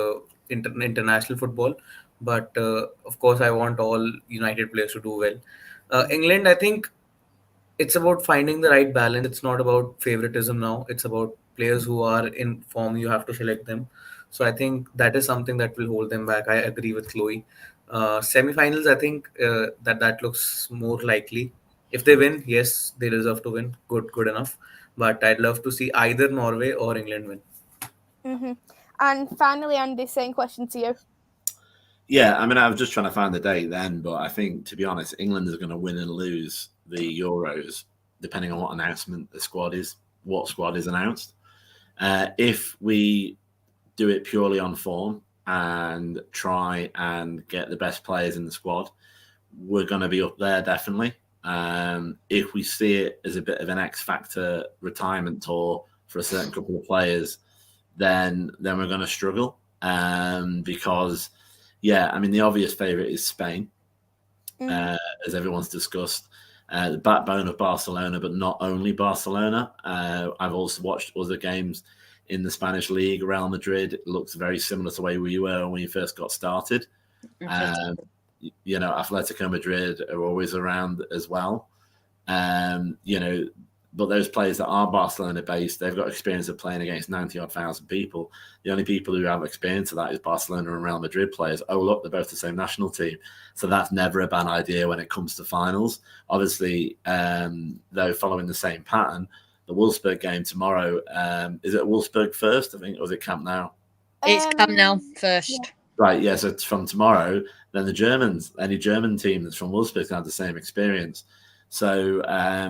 international football, but of course I want all United players to do well. England, I think it's about finding the right balance. It's not about favoritism now. It's about players who are in form. You have to select them. So I think that is something that will hold them back. I agree with Chloe. Semi-finals, I think that looks more likely. If they win, yes, they deserve to win. Good enough. But I'd love to see either Norway or England win. Mm-hmm. And finally, Andy, same question to you. Yeah, I mean, I was just trying to find the date then, but I think, to be honest, England is going to win and lose the Euros depending on what announcement the squad is, what squad is announced. If we do it purely on form and try and get the best players in the squad, we're going to be up there definitely. If we see it as a bit of an X Factor retirement tour for a certain couple of players, then we're going to struggle. Because, yeah, I mean, the obvious favourite is Spain, as everyone's discussed. The backbone of Barcelona, but not only Barcelona. I've also watched other games in the Spanish league. Real Madrid, it looks very similar to the way we were when we first got started. Atletico Madrid are always around as well. But those players that are Barcelona based, they've got experience of playing against 90-odd thousand people. The only people who have experience of that is Barcelona and Real Madrid players. Oh, look, they're both the same national team. So that's never a bad idea when it comes to finals. Obviously, though, following the same pattern, the Wolfsburg game tomorrow, is it Wolfsburg first, I think, or is it Camp Nou? It's Camp Nou first. Yeah. Right, yeah, so from tomorrow, then the Germans, any German team that's from Wolfsburg can have the same experience. So, I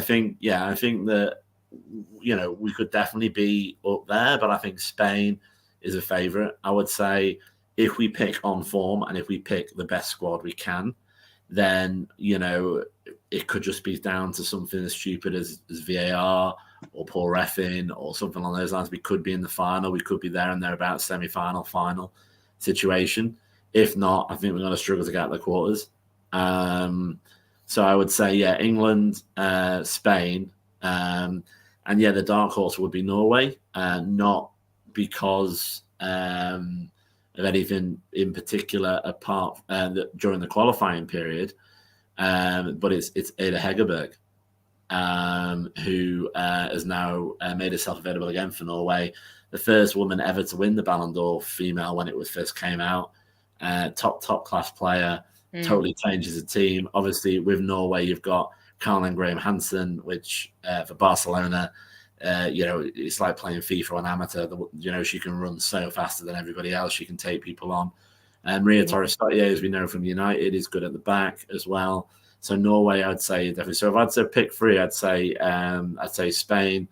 think that, we could definitely be up there, but I think Spain is a favourite. I would say if we pick on form and if we pick the best squad we can, then, it could just be down to something as stupid as VAR or poor reffing or something along those lines. We could be in the final. We could be there and thereabouts, semi-final, final situation. If not, I think we're going to struggle to get out the quarters. So I would say, yeah, England, Spain, and yeah, the dark horse would be Norway, not because of anything in particular apart during the qualifying period, but it's Ada Hegerberg, who has now made herself available again for Norway, the first woman ever to win the Ballon d'Or female when it was first came out, top class player. Totally changes the team. Obviously, with Norway, you've got Caroline Graham Hansen, which for Barcelona, it's like playing FIFA on amateur. She can run so faster than everybody else. She can take people on. Maria Torres-Stottier, as we know from United, is good at the back as well. So Norway, I'd say definitely. So if I'd say pick three, I'd say Spain,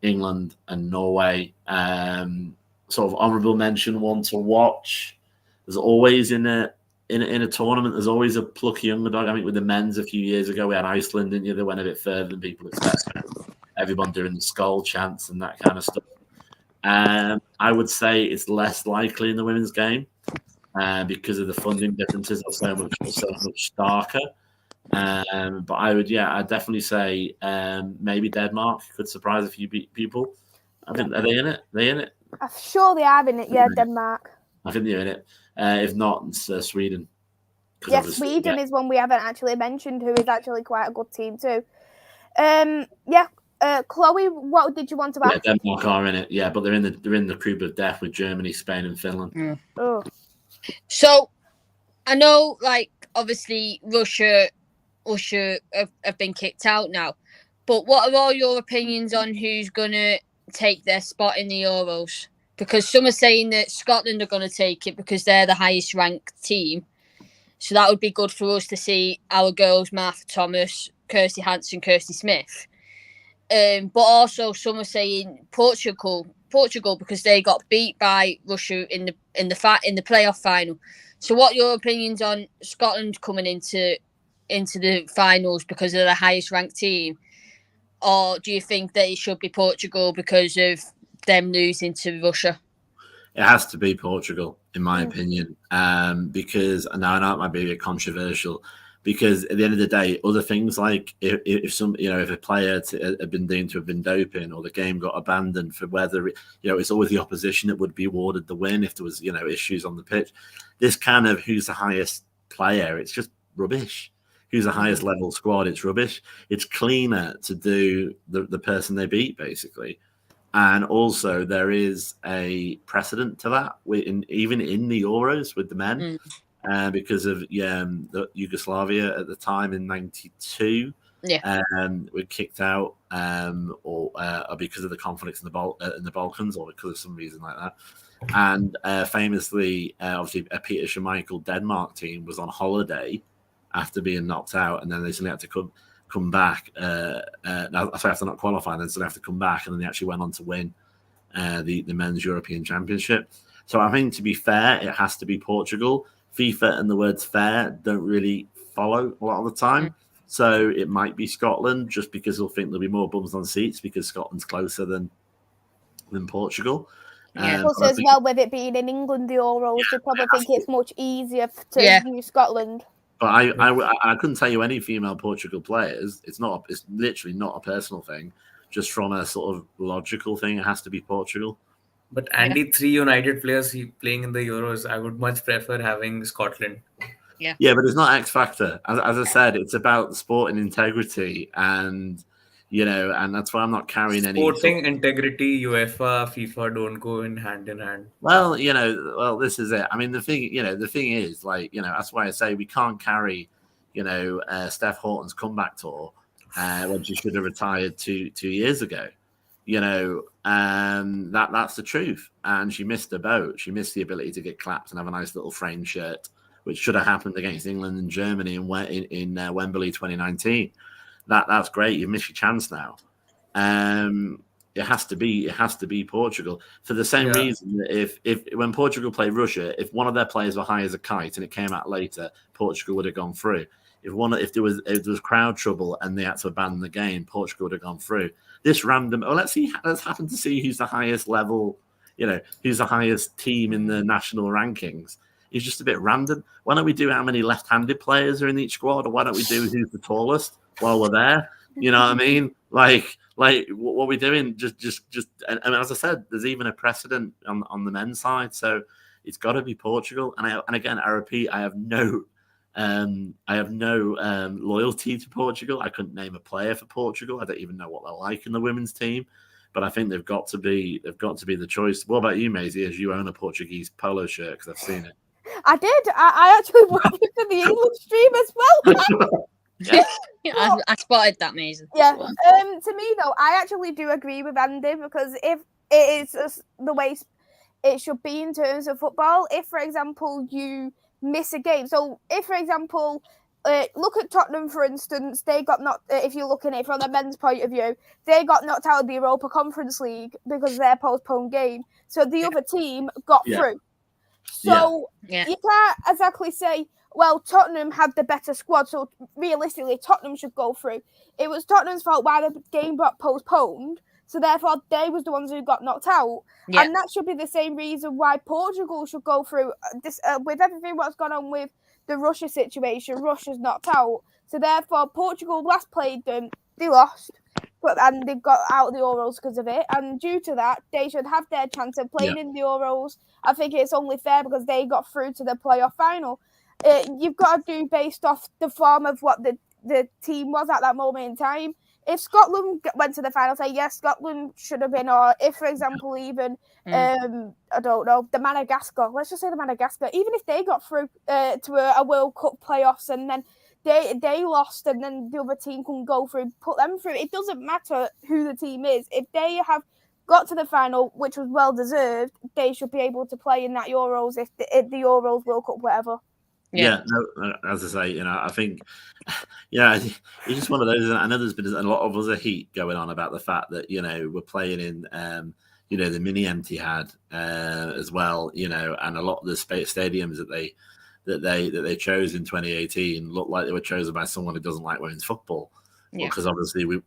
England, and Norway. Sort of honourable mention, one to watch. There's always in a tournament, there's always a plucky underdog. I mean, with the men's a few years ago, we had Iceland, didn't you? They went a bit further than people expected. Everyone doing the skull chants and that kind of stuff. I would say it's less likely in the women's game because of the funding differences are so much starker. But I'd definitely say maybe Denmark could surprise a few people. I think are they in it? I'm sure they are in it. Yeah, Denmark. I think they're in it. If not, it's Sweden. Yes, Sweden is one we haven't actually mentioned, who is actually quite a good team too. Chloe, what did you want to ask? Yeah, Denmark are in it. Yeah, but they're in the group of death with Germany, Spain, and Finland. Oh. So I know, like obviously Russia have been kicked out now. But what are all your opinions on who's going to take their spot in the Euros? Because some are saying that Scotland are going to take it because they're the highest ranked team. So that would be good for us to see our girls, Martha Thomas, Kirsty Hanson, Kirsty Smith. But also some are saying Portugal because they got beat by Russia in the playoff final. So what are your opinions on Scotland coming into the finals because they're the highest ranked team? Or do you think that it should be Portugal because of them losing to Russia? It has to be Portugal, in my opinion, because now I know it might be a bit controversial, because at the end of the day, other things like if a player had been deemed to have been doping, or the game got abandoned for whether it's always the opposition that would be awarded the win if there was issues on the pitch. This kind of who's the highest player, it's just rubbish. Who's the highest level squad? It's rubbish. It's cleaner to do the person they beat, basically. And also, there is a precedent to that, even in the Euros with the men, because of the Yugoslavia at the time in '92. Were kicked out, or because of the conflicts in the Balkans, or because of some reason like that. And famously, obviously, a Peter Schmeichel Denmark team was on holiday after being knocked out, and then they suddenly had to come back. After not qualifying, then suddenly have to come back, and then they actually went on to win the men's European Championship. So I think, to be fair, it has to be Portugal. FIFA and the words fair don't really follow a lot of the time. So it might be Scotland, just because they'll think there'll be more bums on seats because Scotland's closer than Portugal. Plus, as well, with it being in England, the Euros, they probably think it's much easier to use Scotland. But I couldn't tell you any female Portugal players. It's literally not a personal thing. Just from a sort of logical thing, it has to be Portugal. But Andy, 3 United players playing in the Euros, I would much prefer having Scotland. Yeah, but it's not X Factor. As I said, it's about sporting integrity, and and that's why I'm not carrying any. Sporting integrity, UEFA, FIFA don't go in hand. Well, this is it. I mean, the thing is, that's why I say we can't carry, Steph Houghton's comeback tour when she should have retired two years ago. That's the truth. And she missed the boat. She missed the ability to get clapped and have a nice little framed shirt, which should have happened against England and Germany in Wembley 2019. That's great. You've missed your chance now. It has to be Portugal for the same reason that if when Portugal played Russia, if one of their players were high as a kite and it came out later, Portugal would have gone through. If there was crowd trouble and they had to abandon the game, Portugal would have gone through. This random. Oh, let's happen to see who's the highest level. Who's the highest team in the national rankings. It's just a bit random. Why don't we do how many left-handed players are in each squad, or why don't we do who's the tallest while we're there? You know what I mean? Like what are we doing? Just. And as I said, there's even a precedent on the men's side, so it's got to be Portugal. And again, I repeat, I have no loyalty to Portugal. I couldn't name a player for Portugal. I don't even know what they're like in the women's team. But I think they've got to be the choice. What about you, Maisy? As you own a Portuguese polo shirt, because I've seen it. I did. I actually watched it for the English stream as well. I spotted that, Maisy. Yeah. To me, though, I actually do agree with Andy, because if it is the way it should be in terms of football, if, for example, you miss a game. So, if, for example, look at Tottenham, for instance, they got knocked. If you're looking at it from the men's point of view, they got knocked out of the Europa Conference League because of their postponed game. So the other team got through. So you can't exactly say, well, Tottenham had the better squad, so realistically, Tottenham should go through. It was Tottenham's fault why the game got postponed, so therefore they was the ones who got knocked out. Yeah. And that should be the same reason why Portugal should go through. This with everything what's gone on with the Russia situation, Russia's knocked out. So therefore, Portugal last played them, they lost, and they got out of the Euros because of it. And due to that, they should have their chance of playing in the Euros. I think it's only fair because they got through to the playoff final. You've got to do based off the form of what the team was at that moment in time. if Scotland went to the final, say yes, Scotland should have been, or if, for example, even I don't know, the Madagascar. Let's just say the Madagascar. Even if they got through to a World Cup playoffs and then they lost, and then the other team can go through, put them through. It doesn't matter who the team is. If they have got to the final, which was well deserved, they should be able to play in that Euros, if the Euros, World Cup, whatever. Yeah, no, as I say, I think, it's just one of those. I know there's been a lot of other heat going on about the fact that we're playing in, the mini Etihad as well, and a lot of the stadiums that they chose in 2018 looked like they were chosen by someone who doesn't like women's football, because obviously we're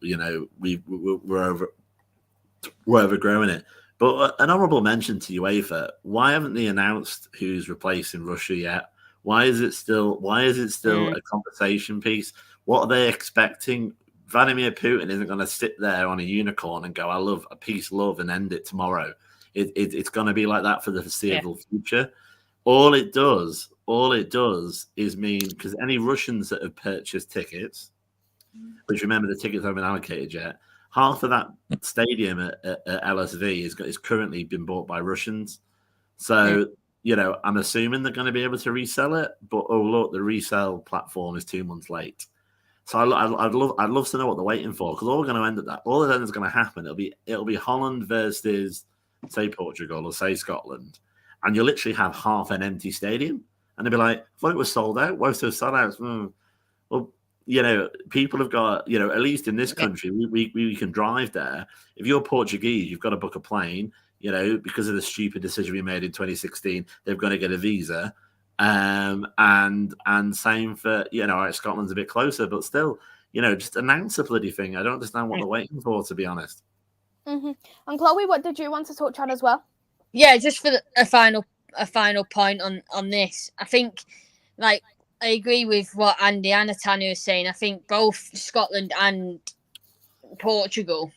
overgrowing it. But an honourable mention to UEFA: why haven't they announced who's replacing Russia yet? Why is it still a conversation piece? What are they expecting? Vladimir Putin isn't going to sit there on a unicorn and go, "I love a peace, love," and end it tomorrow. It's going to be like that for the foreseeable future. All it does is mean, because any Russians that have purchased tickets, which remember the tickets haven't been allocated yet, half of that stadium at LSV is currently been bought by Russians. So. I'm assuming they're going to be able to resell it, but oh look, the resale platform is 2 months late. So I'd love to know what they're waiting for, because all we're going to end at that. All that is going to happen. It'll be Holland versus say Portugal or say Scotland, and you'll literally have half an empty stadium, and they'll be like, "I thought it was sold out. Why was it sold out?" Well, people have got at least in this country, we can drive there. If you're Portuguese, you've got to book a plane. Because of the stupid decision we made in 2016, they've got to get a visa. And same for, Scotland's a bit closer, but still, just announce a bloody thing. I don't understand what they're waiting for, to be honest. Mm-hmm. And Chloe, what did you want to touch on as well? Yeah, just for a final point on this. I think, I agree with what Andy and Atanu are saying. I think both Scotland and Portugal,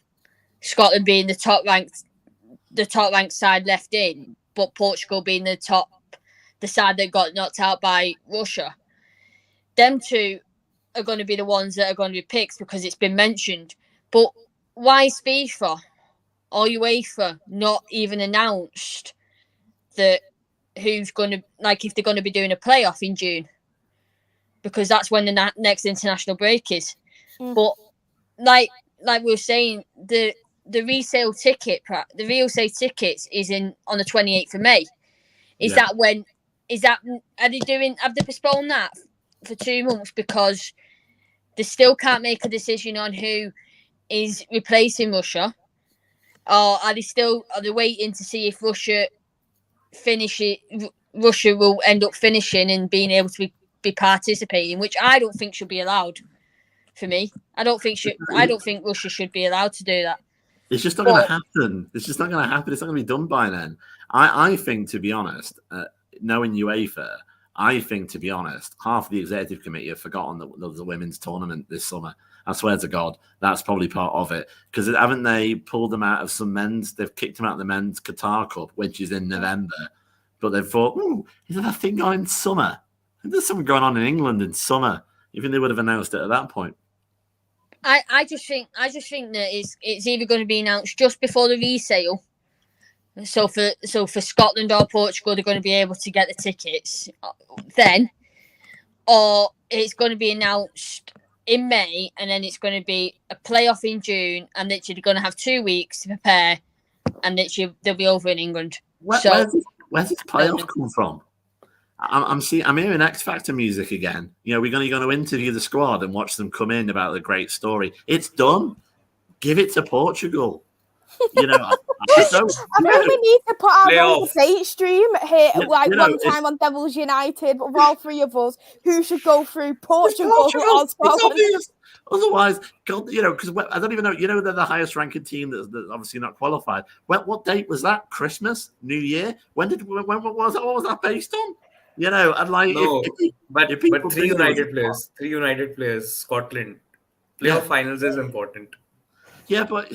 Scotland being the top ranked side left in, but Portugal being the side that got knocked out by Russia. Them two are going to be the ones that are going to be picked because it's been mentioned. But why is FIFA or UEFA not even announced that who's going to, if they're going to be doing a playoff in June? Because that's when the next international break is. But like we were saying, the resale tickets is on the 28th of May. Have they postponed that for 2 months because they still can't make a decision on who is replacing Russia? Or are they waiting to see if Russia will end up finishing and being able to be participating, which I don't think should be allowed. For me, I don't think Russia should be allowed to do that. It's just not going to happen. It's just not going to happen. It's not going to be done by then. I think, to be honest, knowing UEFA, half of the executive committee have forgotten that there was a women's tournament this summer. I swear to God, that's probably part of it. Because haven't they pulled them out of some men's? They've kicked them out of the men's Qatar Cup, which is in November. But they've thought, is there a thing going in summer? There's something going on in England in summer. You think they would have announced it at that point? I just think that it's either going to be announced just before the resale. So for Scotland or Portugal, they're going to be able to get the tickets then, or it's going to be announced in May, and then it's going to be a playoff in June, and literally they're going to have 2 weeks to prepare, and literally they'll be over in England. Where's this playoff come from? I'm hearing X Factor music again. We're going to interview the squad and watch them come in about the great story. It's done. Give it to Portugal. I think we need to put our own debate stream here, one time on Devils United, but all three of us, who should go through Portugal or Scotland. It's obvious. Otherwise, God, because I don't even know. They're the highest ranking team that's obviously not qualified. What date was that? Christmas, New Year? When was that? What was that based on? But three United players, Scotland. Playoff finals is important. Yeah, but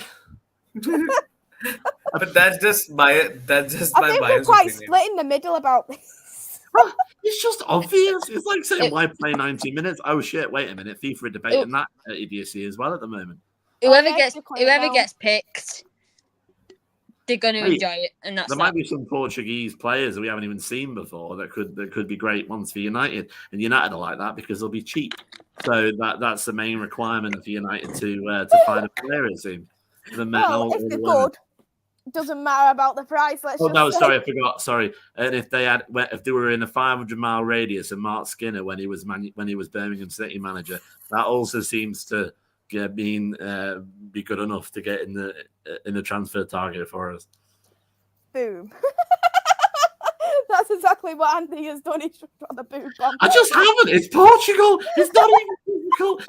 but that's just my bias. I think we're quite split in the middle about this. It's just obvious. It's like saying, why play 90 minutes? Oh shit! Wait a minute. FIFA are debating that idiocy as well at the moment. whoever yeah, gets you call it now. picked, they're going to Hey, enjoy it, and that's There that. might be some Portuguese players that we haven't even seen before that could be great ones for United, and United are like that because they'll be cheap. So that's the main requirement for United to find a player. It seems the men Well, or if the they're women. good, doesn't matter about the price. Let's Oh just no, say. sorry, I forgot. Sorry, and if they were in a 500-mile radius of Mark Skinner when he was Birmingham City manager, that also seems to be good enough to get in the transfer target for us. Boom. That's exactly what Andy has done. He's just got the boom bomb. I just haven't. It's Portugal. It's not even difficult.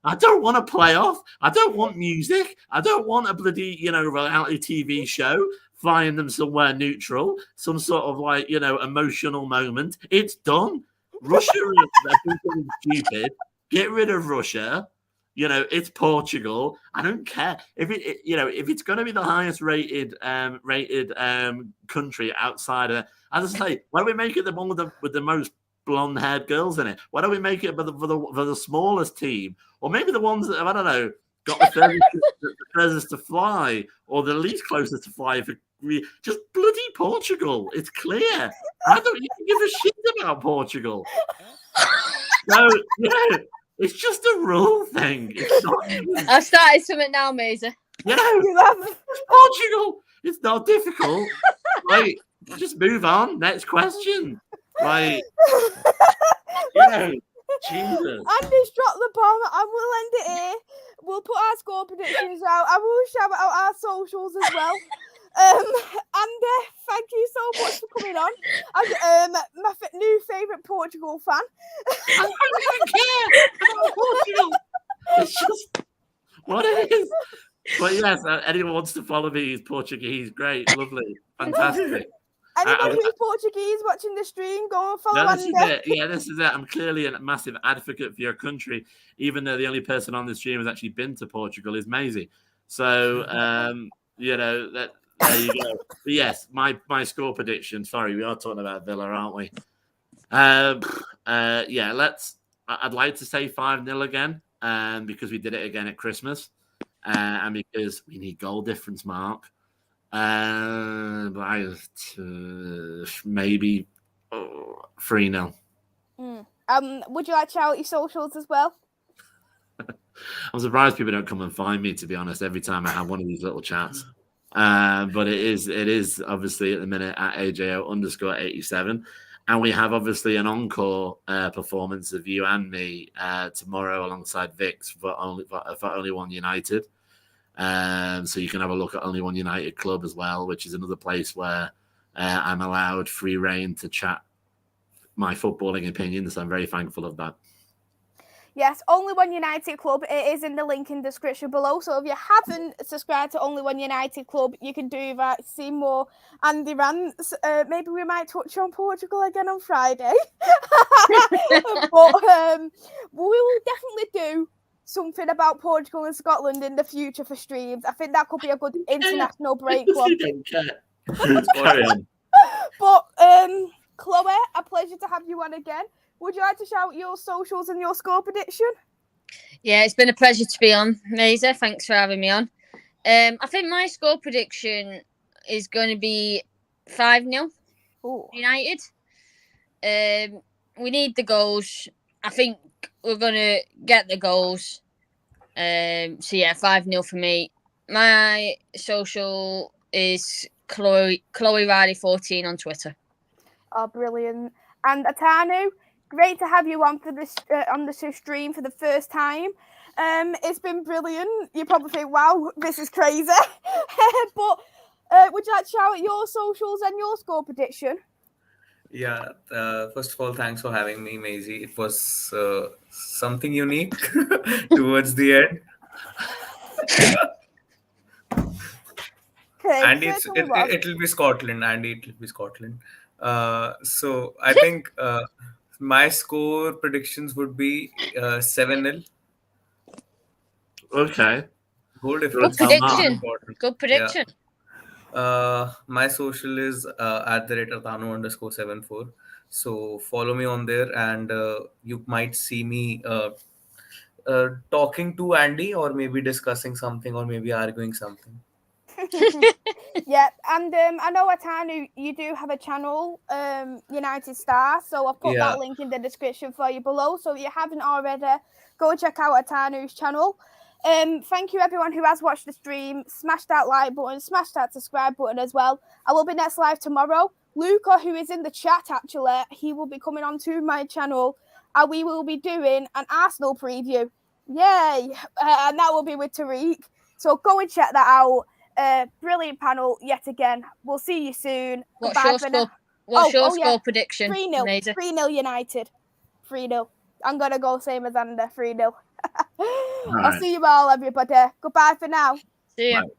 I don't want a playoff. I don't want music. I don't want a bloody, reality TV show flying them somewhere neutral, some sort of emotional moment. It's done. Russia is stupid. Get rid of Russia. It's Portugal. I don't care if if it's going to be the highest rated country outside of. As I say, why don't we make it the one with the most blonde-haired girls in it? Why don't we make it for the smallest team, or maybe the ones that have, I don't know, got the furthest to fly, or the least closest to fly? Just bloody Portugal. It's clear. I don't even give a shit about Portugal. No, it's just a rule thing. It's not. I've started something now, Maisy. It's Portugal. It's not difficult. Right, just move on. Next question. Like, Jesus. Andy's dropped the bomb, and we'll end it here. We'll put our score predictions out. I will shout out our socials as well. Andy, thank you so much for coming on. As my new favourite Portugal fan. I don't even care about Portugal. It's just what it is. But yes, anyone wants to follow me, he's Portuguese. Great, lovely, fantastic. Anyone who's Portuguese watching the stream, go and follow Andy. This is it. I'm clearly a massive advocate for your country, even though the only person on the stream who's actually been to Portugal is Maisy. So, there you go. But yes, my score prediction. Sorry, we are talking about Villa, aren't we? I'd like to say 5-0 again, because we did it again at Christmas, and because we need goal difference, Mark. Maybe 3-0. Would you like to shout out your socials as well? I'm surprised people don't come and find me, to be honest, every time I have one of these little chats. But it is obviously at the minute at AJO_87. And we have obviously an encore performance of you and me tomorrow alongside Vix for Only One United. So you can have a look at Only One United Club as well, which is another place where I'm allowed free reign to chat my footballing opinions. So I'm very thankful of that. Yes, Only One United Club. It is in the link in the description below. So if you haven't subscribed to Only One United Club, you can do that. See more Andy rants. Maybe we might touch on Portugal again on Friday. But we will definitely do something about Portugal and Scotland in the future for streams. I think that could be a good international break club. Carry on. But Chloe, a pleasure to have you on again. Would you like to shout your socials and your score prediction? Yeah, it's been a pleasure to be on, Maisy. Thanks for having me on. I think my score prediction is going to be 5-0 United. We need the goals. I think we're going to get the goals. So yeah, 5-0 for me. My social is Chloe Riley 14 on Twitter. Oh, brilliant. And Atanu, great to have you on for this on the stream for the first time. It's been brilliant. You probably think, wow, this is crazy. But would you like to shout out your socials and your score prediction? Yeah, first of all, thanks for having me, Maisy. It was something unique towards the end. Okay, and it'll be Scotland. So I think my score predictions would be 7-0. Okay. Good prediction. Good prediction. Yeah. My social is @Atanu_74. So follow me on there, and you might see me talking to Andy, or maybe discussing something, or maybe arguing something. Yeah, and I know Atanu, you do have a channel, United Star, so I've put Yeah. that link in the description for you below. So if you haven't already, go check out Atanu's channel. Thank you everyone who has watched the stream. Smash that like button, smash that subscribe button as well. I will be next live tomorrow. Luca, who is in the chat actually, he will be coming onto my channel, and we will be doing an Arsenal preview. Yay! And that will be with Tariq. So go and check that out. Brilliant panel yet again. We'll see you soon. What's your score prediction? 3-0. Maisy? 3-0 United. 3-0. I'm going to go same as Ander. 3-0. I'll see you all, everybody. Goodbye for now. See you. Right.